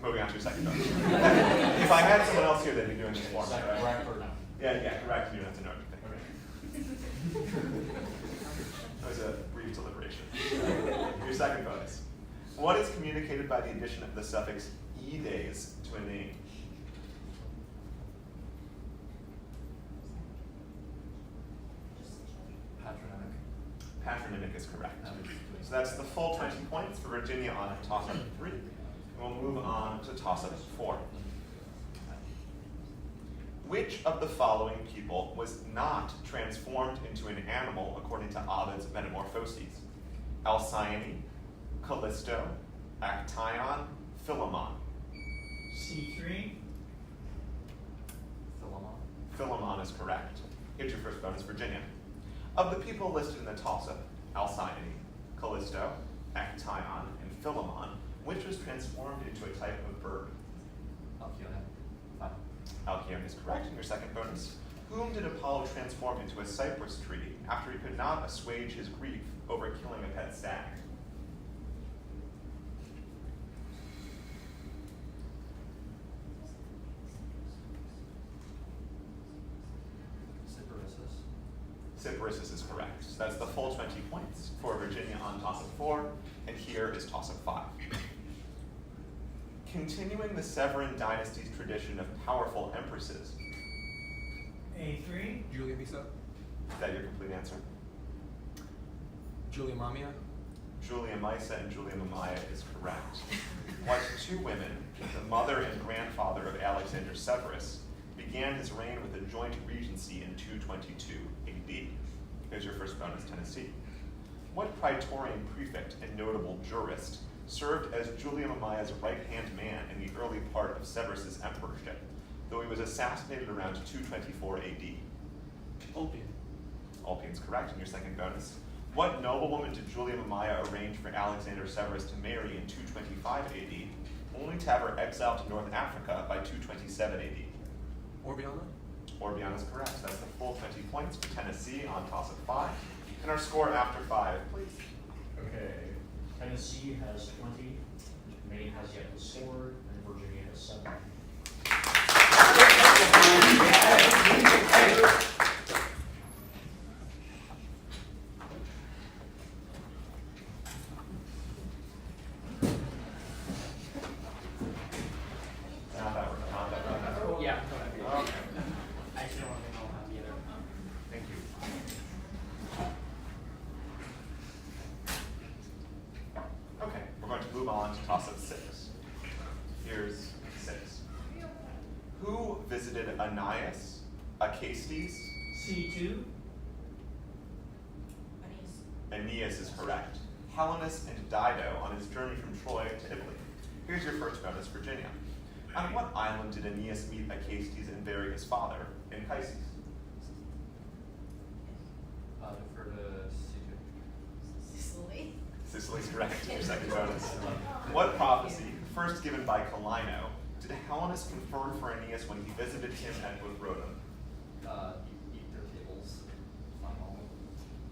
S2: Moving on to your second bonus. If I had someone else here, they'd be doing this for
S5: Is
S2: me,
S5: that
S2: right?
S5: correct or no?
S2: Yeah, correct. You don't have to know everything. That was a brief deliberation. Your second bonus. What is communicated by the addition of the suffix "-ides" to a name?
S8: Patronymic.
S2: Patronymic is correct. So that's the full 20 points for Virginia on toss-up 3. And we'll move on to toss-up 4. Which of the following people was not transformed into an animal according to Ovid's Metamorphoses? Alcyone, Callisto, Actaeon, Philemon.
S6: C3.
S8: Philemon.
S2: Philemon is correct. Here's your first bonus, Virginia. Of the people listed in the toss-up, Alcyone, Callisto, Actaeon, and Philemon, which was transformed into a type of bird?
S8: Alcyone. Final.
S2: Alcyone is correct. And your second bonus. Whom did Apollo transform into a cypress tree after he could not assuage his grief over killing a pet stag? Cyparissus is correct. So that's the full 20 points for Virginia on toss-up 4, and here is toss-up 5. Continuing the Severan dynasty's tradition of powerful empresses.
S6: A3.
S3: Julia Misa,
S2: Is that your complete answer?
S3: Julia Mamia,
S2: Julia Misa and Julia Mamaea is correct. What two women, the mother and grandfather of Alexander Severus, began his reign with a joint regency in 222 AD. Here's your first bonus, Tennessee. What praetorian prefect and notable jurist served as Julia Mamaea's right-hand man in the early part of Severus's emperorship, though he was assassinated around 224 AD?
S3: Ulpian,
S2: Ulpian's correct. And your second bonus. What noblewoman did Julia Mamaea arrange for Alexander Severus to marry in 225 AD, only to have her exiled to North Africa by 227 AD?
S3: Orbiana,
S2: Orbiana is correct. So that's the full 20 points for Tennessee on toss-up 5. And our score after 5, please.
S5: Okay. Tennessee has 20, Maine has yet to score, and Virginia has 7.
S2: Not that we're not that we're
S9: Yeah.
S2: Okay.
S9: I actually don't think I'll have either.
S2: Thank you. Okay, we're going to move on to toss-up 6. Here's 6. Who visited Aeneas, Acestes?
S6: C2.
S2: Aeneas is correct. Helenus and Dido on his journey from Troy to Italy. Here's your first bonus, Virginia. On what island did Aeneas meet Acestes and bury his father in Pisces?
S8: Defer to C2.
S11: Sicily.
S2: Sicily's correct. Your second bonus. What prophecy, first given by Calino, did Helenus confirm for Aeneas when he visited him at Buthrodon?
S8: Eat their tables. Final.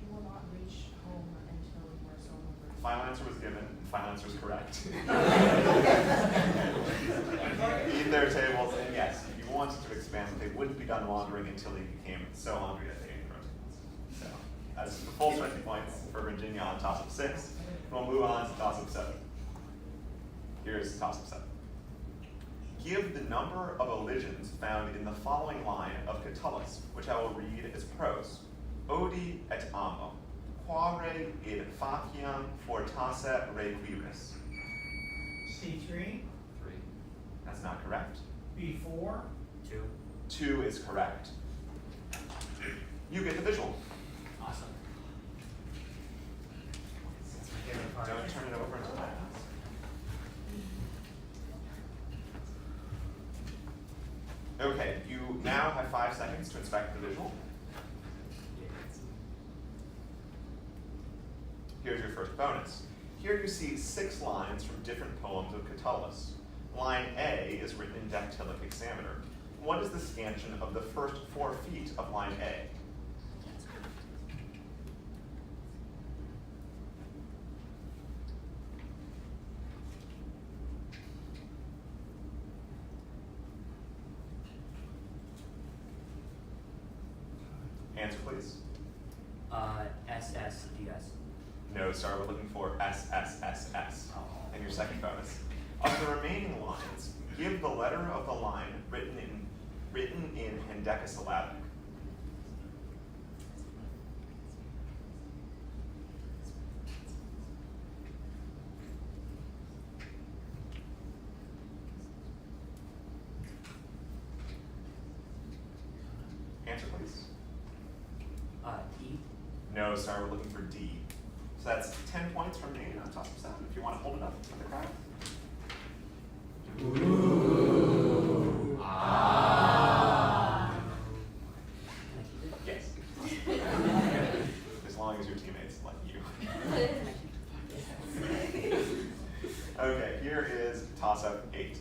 S4: You will not reach home until you are so hungry.
S2: Final answer was given, and final answer is correct. Eat their tables, and yes, if you wanted to expand, they wouldn't be done laundering until they became so hungry that they ate their own tables. So that's the full 20 points for Virginia on toss-up 6. We'll move on to toss-up 7. Here's toss-up 7. Give the number of elisions found in the following line of Catullus, which I will read as prose. Odi et amo, quare id faciam fortasse requiris.
S6: C3,
S8: 3.
S2: That's not correct.
S6: B4,
S8: 2.
S2: 2 is correct. You get the visual.
S8: Awesome. That's my favorite part.
S2: Don't turn it over until that happens. Okay, you now have 5 seconds to inspect the visual. Here's your first bonus. Here you see 6 lines from different poems of Catullus. Line A is written in dactylic hexameter. What is the scansion of the first 4 feet of line A? Answer, please.
S9: SSDS.
S2: No, sorry, we're looking for SSSS.
S9: Oh.
S2: And your second bonus. Of the remaining lines, give the letter of the line written in hendecasyllabic. Answer, please.
S9: E.
S2: No, sorry, we're looking for D. So that's 10 points from Nate on toss-up 7, if you want to hold it up for the crowd. Yes. As long as your teammates let you. Okay, here is toss-up 8.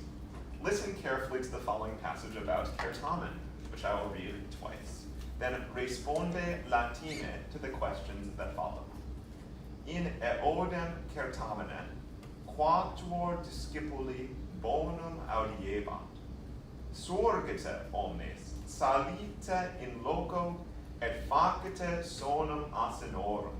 S2: Listen carefully to the following passage about Certamen, which I will read twice. Then responde latine to the questions that follow. In eodem Certamen, quatuor discipuli bonum audiebat. Surgite omnes, salite in loco, et facite sonum asinorum.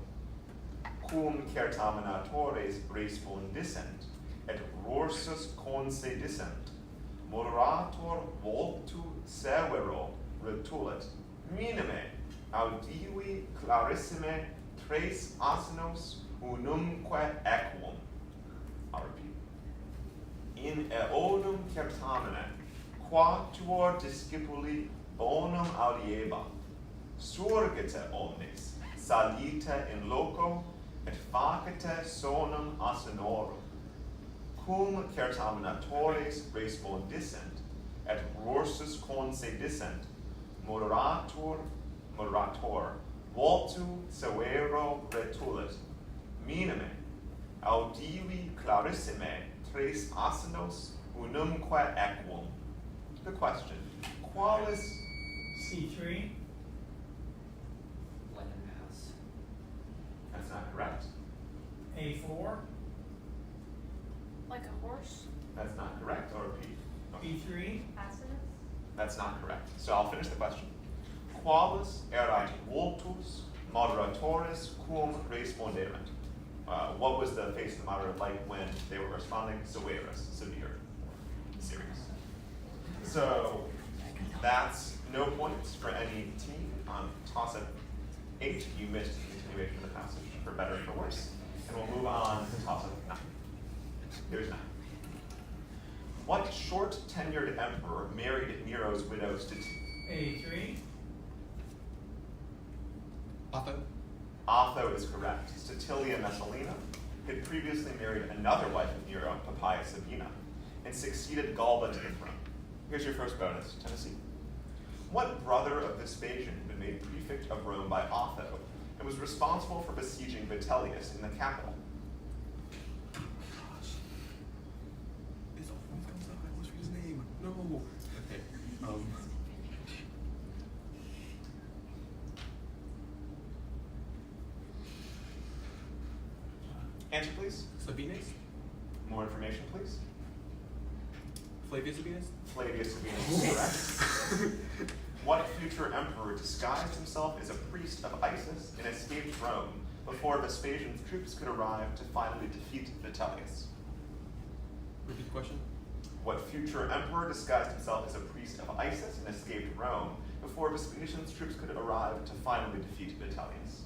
S2: Cum certamenatores respondissent, et rursus concedissent. Moderator voltu severo retulit. Minime audivi clarissime tres asinos unumque equum. I'll repeat. In eodum Certamen, quatuor discipuli bonum audiebat. Surgite omnes, salite in loco, et facite sonum asinorum. Cum certamenatores respondissent, et rursus concedissent. Moderator voltu severo retulit. Minime audivi clarissime tres asinos unumque equum. The question, qualis?
S6: C3,
S8: Like a mouse.
S2: That's not correct.
S6: A4,
S7: Like a horse?
S2: That's not correct. I'll repeat.
S6: B3,
S10: Asinus?
S2: That's not correct. So I'll finish the question. Qualis erat voltus moderatores cum responderent? What was the face of the moderator like when they were responding? Severus, severe, serious. So that's no points for any team on toss-up 8. You missed the continuation of the passage, for better or for worse. And we'll move on to toss-up 9. Here's 9. What short-tenured emperor married Nero's widow
S6: A3,
S3: Otho.
S2: Otho is correct. Statilia Messalina had previously married another wife of Nero, Poppaea Sabina, and succeeded Galba to the throne. Here's your first bonus, Tennessee. What brother of Vespasian had been made prefect of Rome by Otho and was responsible for besieging Vitellius in the capital?
S3: It's all comes up. I almost read his name. No. Okay.
S2: Answer, please.
S3: Sabinus?
S2: More information, please.
S3: Flavius Sabinus?
S2: Flavius Sabinus is correct. What future emperor disguised himself as a priest of Isis and escaped Rome before Vespasian's troops could arrive to finally defeat Vitellius?
S3: Repeat the question.
S2: What future emperor disguised himself as a priest of Isis and escaped Rome before Vespasian's troops could arrive to finally defeat Vitellius?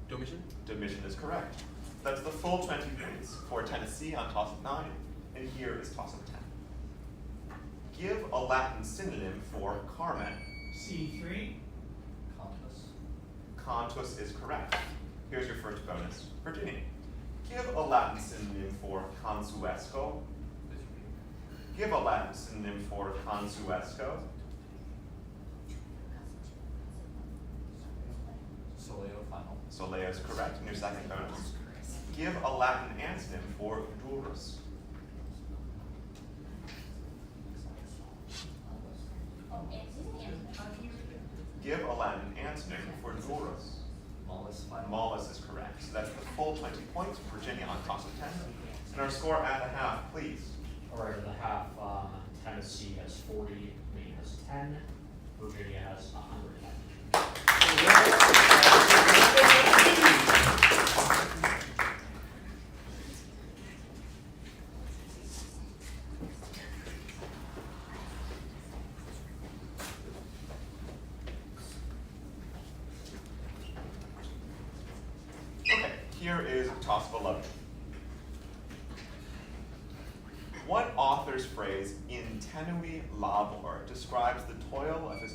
S3: Domitian?
S2: Domitian is correct. That's the full 20 points for Tennessee on toss of 9, and here is toss of 10. Give a Latin synonym for Carmen.
S6: C3.
S8: Contus.
S2: Contus is correct. Here's your first bonus. Virginia. Give a Latin synonym for consuesco. Give a Latin synonym for consuesco.
S8: Soleo final.
S2: Soleo is correct in your second bonus. Give a Latin antonym for durus. Give a Latin antonym for durus.
S8: Mollis final.
S2: Mollis is correct. So that's the full 20 points for Virginia on toss of 10. And our score at the half, please.
S5: All right, at the half, Tennessee has 40, Maine has 10, Virginia has 110.
S2: Okay, here is toss of 11. What author's phrase, in tenui labor, describes the toil of his...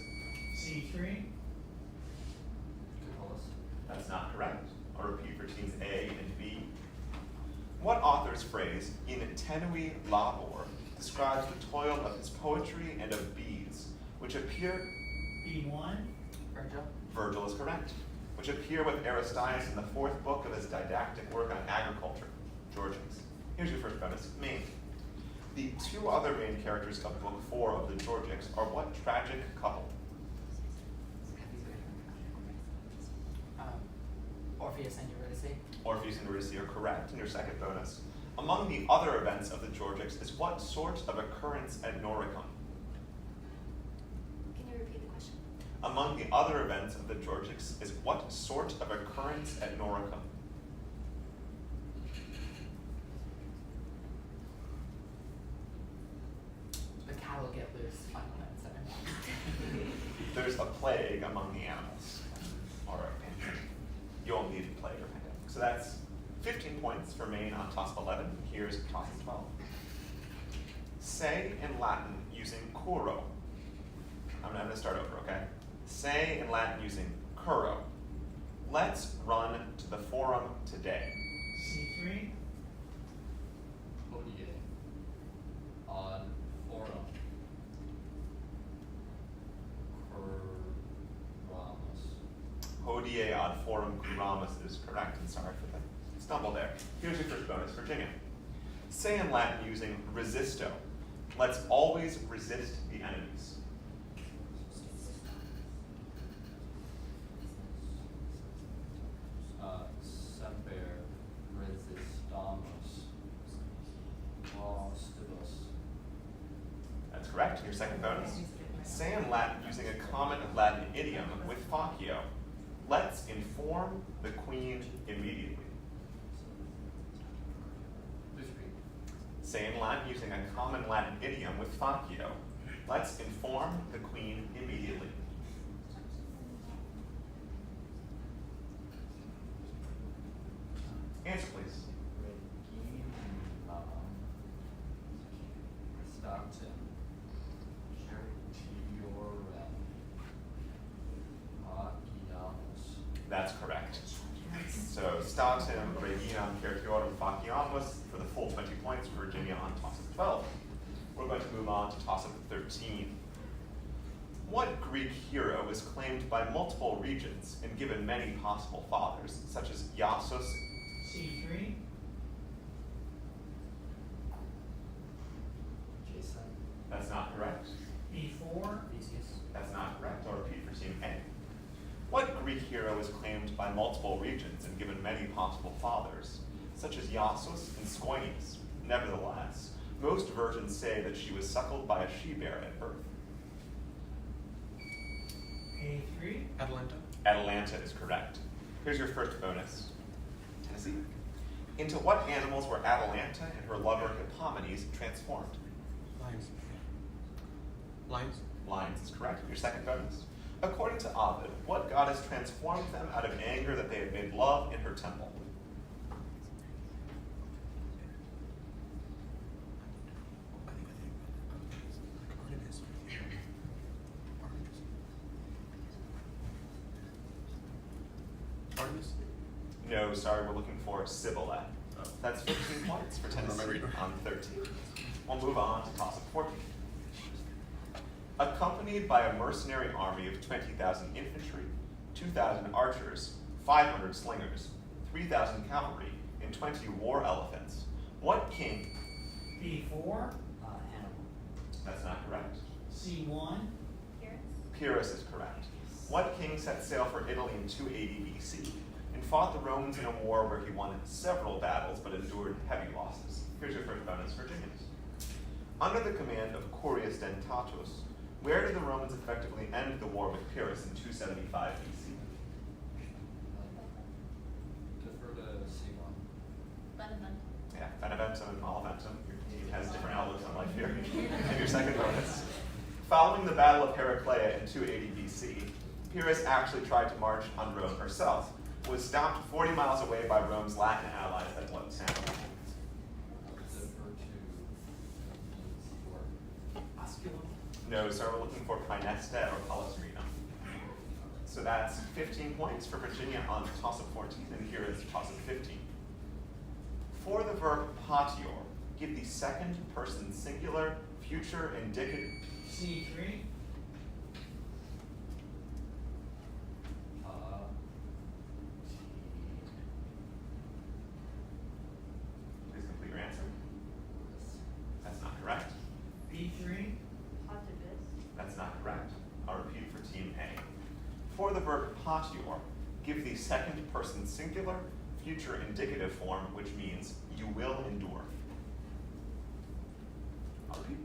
S6: C3.
S8: Catullus.
S2: That's not correct. I'll repeat for teams A and B. What author's phrase, in tenui labor, describes the toil of his poetry and of bees, which appear...
S6: B1.
S8: Virgil.
S2: Virgil is correct. Which appear with Aristeas in the 4th book of his didactic work on agriculture, Georgics. Here's your first bonus, Maine. The two other main characters of book 4 of the Georgics are what tragic couple?
S9: Orpheus and Eurydice.
S2: Orpheus and Eurydice are correct in your second bonus. Among the other events of the Georgics is what sort of occurrence at Noricum?
S10: Can you repeat the question?
S2: Among the other events of the Georgics is what sort of occurrence at Noricum?
S9: The cattle get loose. Final answer.
S2: There's a plague among the animals, or a pandemic. You won't need a plague or pandemic. So that's 15 points for Maine on toss of 11. Here's toss of 12. Say in Latin using curo. I'm going to start over, okay? Say in Latin using curo. Let's run to the forum today.
S6: C3.
S8: Hodie. On forum. Curamus.
S2: Hodie ad forum curamus is correct, and sorry for the stumble there. Here's your first bonus, Virginia. Say in Latin using resisto. Let's always resist the enemies.
S8: Semper resistamus. Stibus.
S2: That's correct. Your second bonus. Say in Latin using a common Latin idiom with facio. Let's inform the queen immediately.
S8: Please repeat.
S2: Say in Latin using a common Latin idiom with facio. Let's inform the queen immediately. Answer, please.
S8: Statim. Certiorem. Faciamus.
S2: That's correct. So, statim reginam certiorum faciamus for the full 20 points for Virginia on toss of 12. We're going to move on to toss of 13. What Greek hero is claimed by multiple regions and given many possible fathers, such as Iasus?
S6: C3.
S8: Jason.
S2: That's not correct.
S6: B4.
S8: Theseus.
S2: That's not correct. I'll repeat for team A. What Greek hero is claimed by multiple regions and given many possible fathers, such as Iasus and Scoinius? Nevertheless, most versions say that she was suckled by a she-bear at birth.
S6: A3,
S3: Atlanta.
S2: Atlanta is correct. Here's your first bonus. Tennessee. Into what animals were Atalanta and her lover Hippomenes transformed?
S3: Lions. Lions.
S2: Lions is correct. Your second bonus. According to Ovid, what goddess transformed them out of anger that they had made love in her temple?
S3: Artemis. Artemis.
S2: No, sorry, we're looking for Cybele.
S3: Oh.
S2: That's 15 points for Tennessee on 13. We'll move on to toss of 14. Accompanied by a mercenary army of 20,000 infantry, 2,000 archers, 500 slingers, 3,000 cavalry, and 20 war elephants, what king?
S6: B4,
S9: Hannibal.
S2: That's not correct.
S6: C1,
S2: Pyrrhus is correct. What king set sail for Italy in 280 BC and fought the Romans in a war where he won several battles but endured heavy losses? Here's your first bonus, Virginians. Under the command of Curius Dentatus, where did the Romans effectively end the war with Pyrrhus in 275 BC?
S8: Defer to C1.
S2: Yeah, Beneventum and Maleventum. Your team has different outlooks on life here. And your second bonus. Following the Battle of Heraclea in 280 BC, Pyrrhus actually tried to march on Rome herself, was stopped 40 miles away by Rome's Latin allies at what town?
S8: Defer to C4.
S9: Osculum.
S2: No, so we're looking for Praeneste or Palastrina. So that's 15 points for Virginia on the toss of 14, and here is the toss of 15. For the verb patior, give the second person singular, future, indicative.
S6: C3,
S2: Please complete your answer. That's not correct.
S6: B3,
S2: That's not correct. I'll repeat for team A. For the verb patior, give the second person singular, future indicative form, which means you will endure. I'll repeat.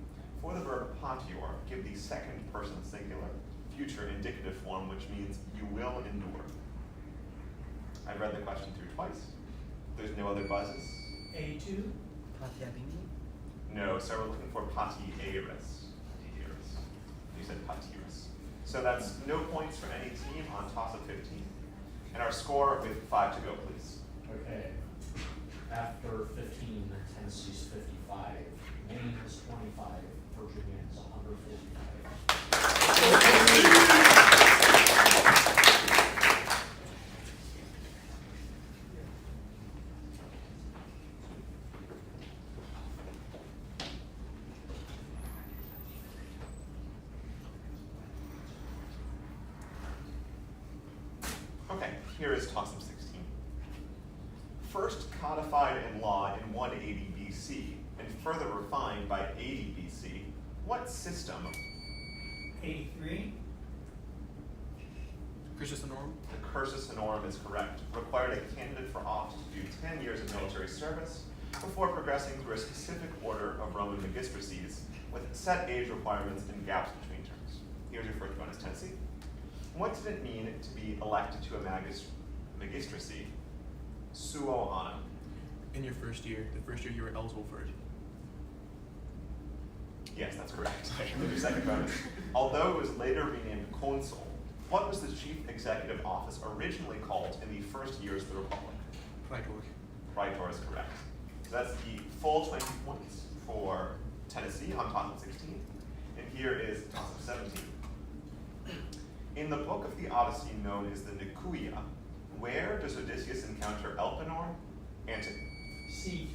S2: For the verb patior, give the second person singular, future indicative form, which means you will endure. I've read the question through twice. There's no other buzzes.
S6: A2,
S9: Patiabini.
S2: No, so we're looking for patieris. Patieris. You said patieris. So that's no points for any team on toss of 15. And our score with 5 to go, please.
S5: Okay. After 15, Tennessee's 55. Maine has 25. Virginia has 145.
S2: Okay, here is toss of 16. First codified in law in 180 BC and further refined by 80 BC, what system?
S6: A3,
S3: Cursus Honorum.
S2: The cursus honorum is correct. Required a candidate for office to do 10 years of military service before progressing through a specific order of Roman magistracies with set age requirements and gaps between terms. Here's your first bonus, Tennessee. What did it mean to be elected to a magistracy? Suo anum.
S3: In your first year, the first year you were eligible for it.
S2: Yes, that's correct. Your second bonus. Although it was later renamed consul, what was the chief executive office originally called in the first years of the Republic?
S3: Praetor.
S2: Praetor is correct. So that's the full 20 points for Tennessee on top of 16. And here is toss of 17. In the book of the Odyssey known as the Nicaea, where does Odysseus encounter Elpenor and
S6: C3,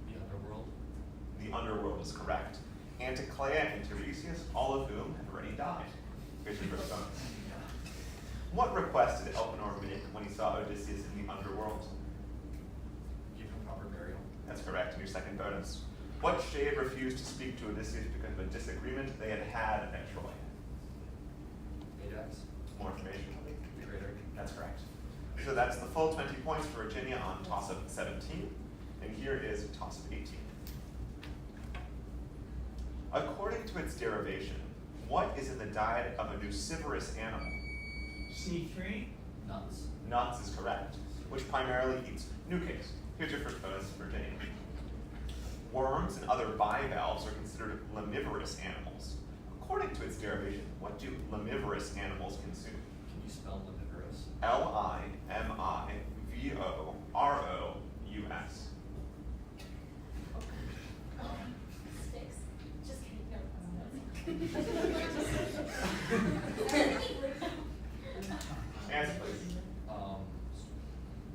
S8: The underworld.
S2: the underworld is correct. Anticlea and Tiresias, all of whom have already died. Here's your first bonus. What request did Elpenor make when he saw Odysseus in the underworld?
S8: Give him proper burial.
S2: That's correct. And your second bonus. What shade refused to speak to Odysseus because of a disagreement they had had at Troy?
S8: Ajax.
S2: More information, please.
S8: Traitor.
S2: That's correct. So that's the full 20 points for Virginia on toss of 17. And here is toss of 18. According to its derivation, What is in the diet of a nucivorous animal?
S6: C3.
S8: Nuts.
S2: Nuts is correct, which primarily eats nucleus. Here's your first bonus for Jane. Worms and other bivalves are considered lemnivorous animals. According to its derivation, what do lemnivorous animals consume?
S8: Can you spell lemnivorous?
S2: Limmivorous.
S10: Sticks. Just kidding. No.
S2: Answer, please.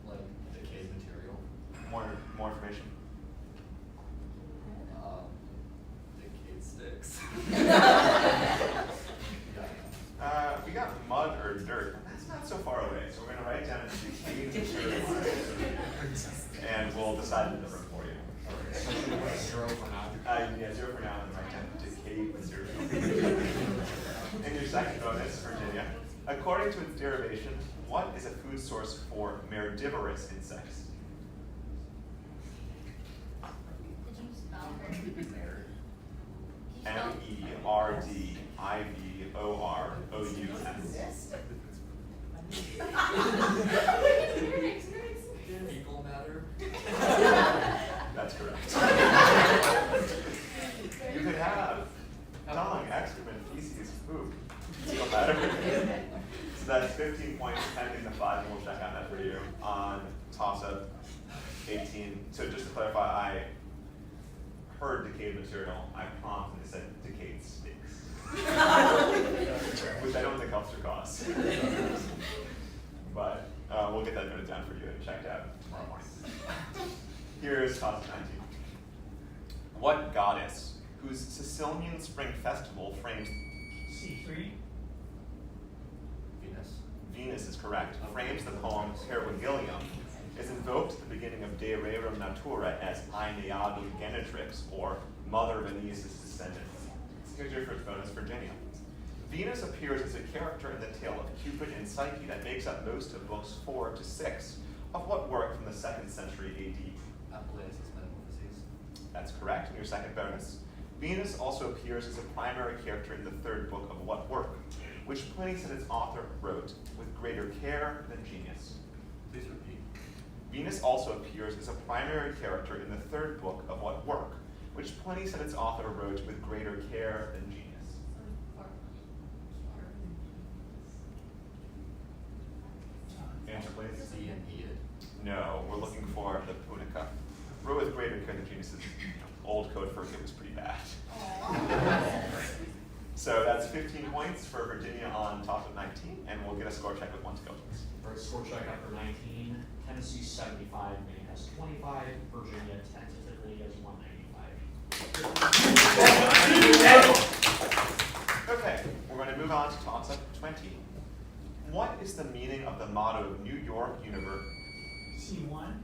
S8: Like decayed material.
S2: More information.
S8: Decayed sticks.
S2: We got mud or dirt. That's not so far away. So we're going to write down decayed material. And we'll decide the different for you.
S5: So should we put 0 for now?
S2: Yeah, 0 for now and write down decayed material. And your second bonus, Virginia. According to its derivation, what is a food source for merdivorous insects?
S10: Did you spell her?
S2: MERDIVOROUS.
S8: Fecal matter.
S2: That's correct. You could have dung, excrement, feces, poop. Fecal matter. So that's 15 points, pending the 5, and we'll check on that for you on toss-up 18. So just to clarify, I heard decayed material. I prompted and said decayed sticks. Which I don't think helps your cause. But we'll get that noted down for you and checked out tomorrow morning. Here's toss 19. What goddess, whose Sicilian spring festival frames
S6: C3.
S8: Venus.
S2: Venus is correct, frames the poem Pervigilium, is invoked at the beginning of De Rerum Natura as Aeneadum Genetrix, or Mother of Aeneas' descendants. Here's your first bonus, Virginia. Venus appears as a character in the tale of Cupid and Psyche that makes up most of books 4 to 6 of what work from the 2nd century AD?
S8: Apuleius' Metamorphoses.
S2: That's correct, and your second bonus. Venus also appears as a primary character in the 3rd book of what work, which Pliny said its author wrote with greater care than genius.
S8: Please repeat.
S2: Venus also appears as a primary character in the 3rd book of what work, which Pliny said its author wrote with greater care than genius. Answer, please.
S8: The Aeneid.
S2: No, we're looking for the Punica. Wrote with greater care than genius is old code for it was pretty bad. So that's 15 points for Virginia on top of 19, and we'll get a score check with 1 to go, please.
S5: For a score check after 19, Tennessee 75, Maine has 25, Virginia tentatively has 195.
S2: Okay, we're going to move on to toss-up 20. What is the meaning of the motto of New York University?
S6: C1.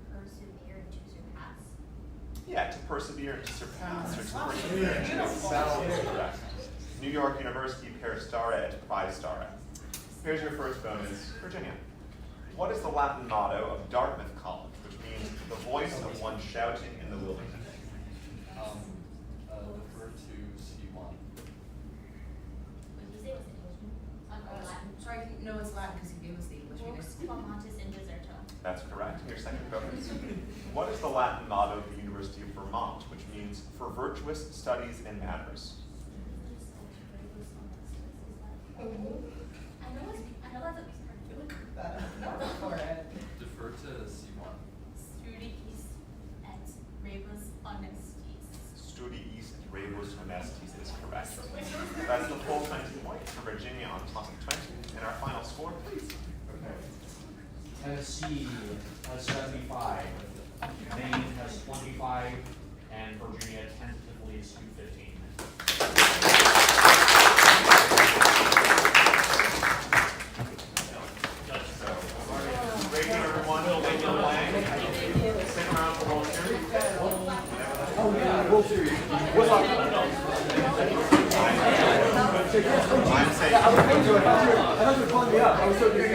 S10: To persevere and to surpass.
S2: Yeah, to persevere and to surpass, or to persevere and to excel is correct. New York University per stare et prize stare. Here's your first bonus, Virginia. What is the Latin motto of Dartmouth College, which means the voice of one shouting in the wilderness?
S8: Defer to C1.
S10: What did you say was English? Or Latin?
S11: Sorry, no, it's Latin because he gave us the English
S10: Vox
S11: reading.
S10: clamantis in deserto.
S2: That's correct. And your second bonus. What is the Latin motto of the University of Vermont, which means for virtuous studies and manners?
S10: I know that's a
S8: Defer to C1.
S10: Studiis et rebus honestis.
S2: Studiis et rebus honestis is correct. That's the full 20 points for Virginia on top of 20. And our final score, please.
S5: Tennessee has 75, Maine has 25, and Virginia tentatively is 215.
S2: Great game, everyone. Thank you for playing. Stick around for World Series.
S3: Oh yeah, World Series. What's up?
S2: I'm saying.
S3: I thought you were calling me up. I was so confused.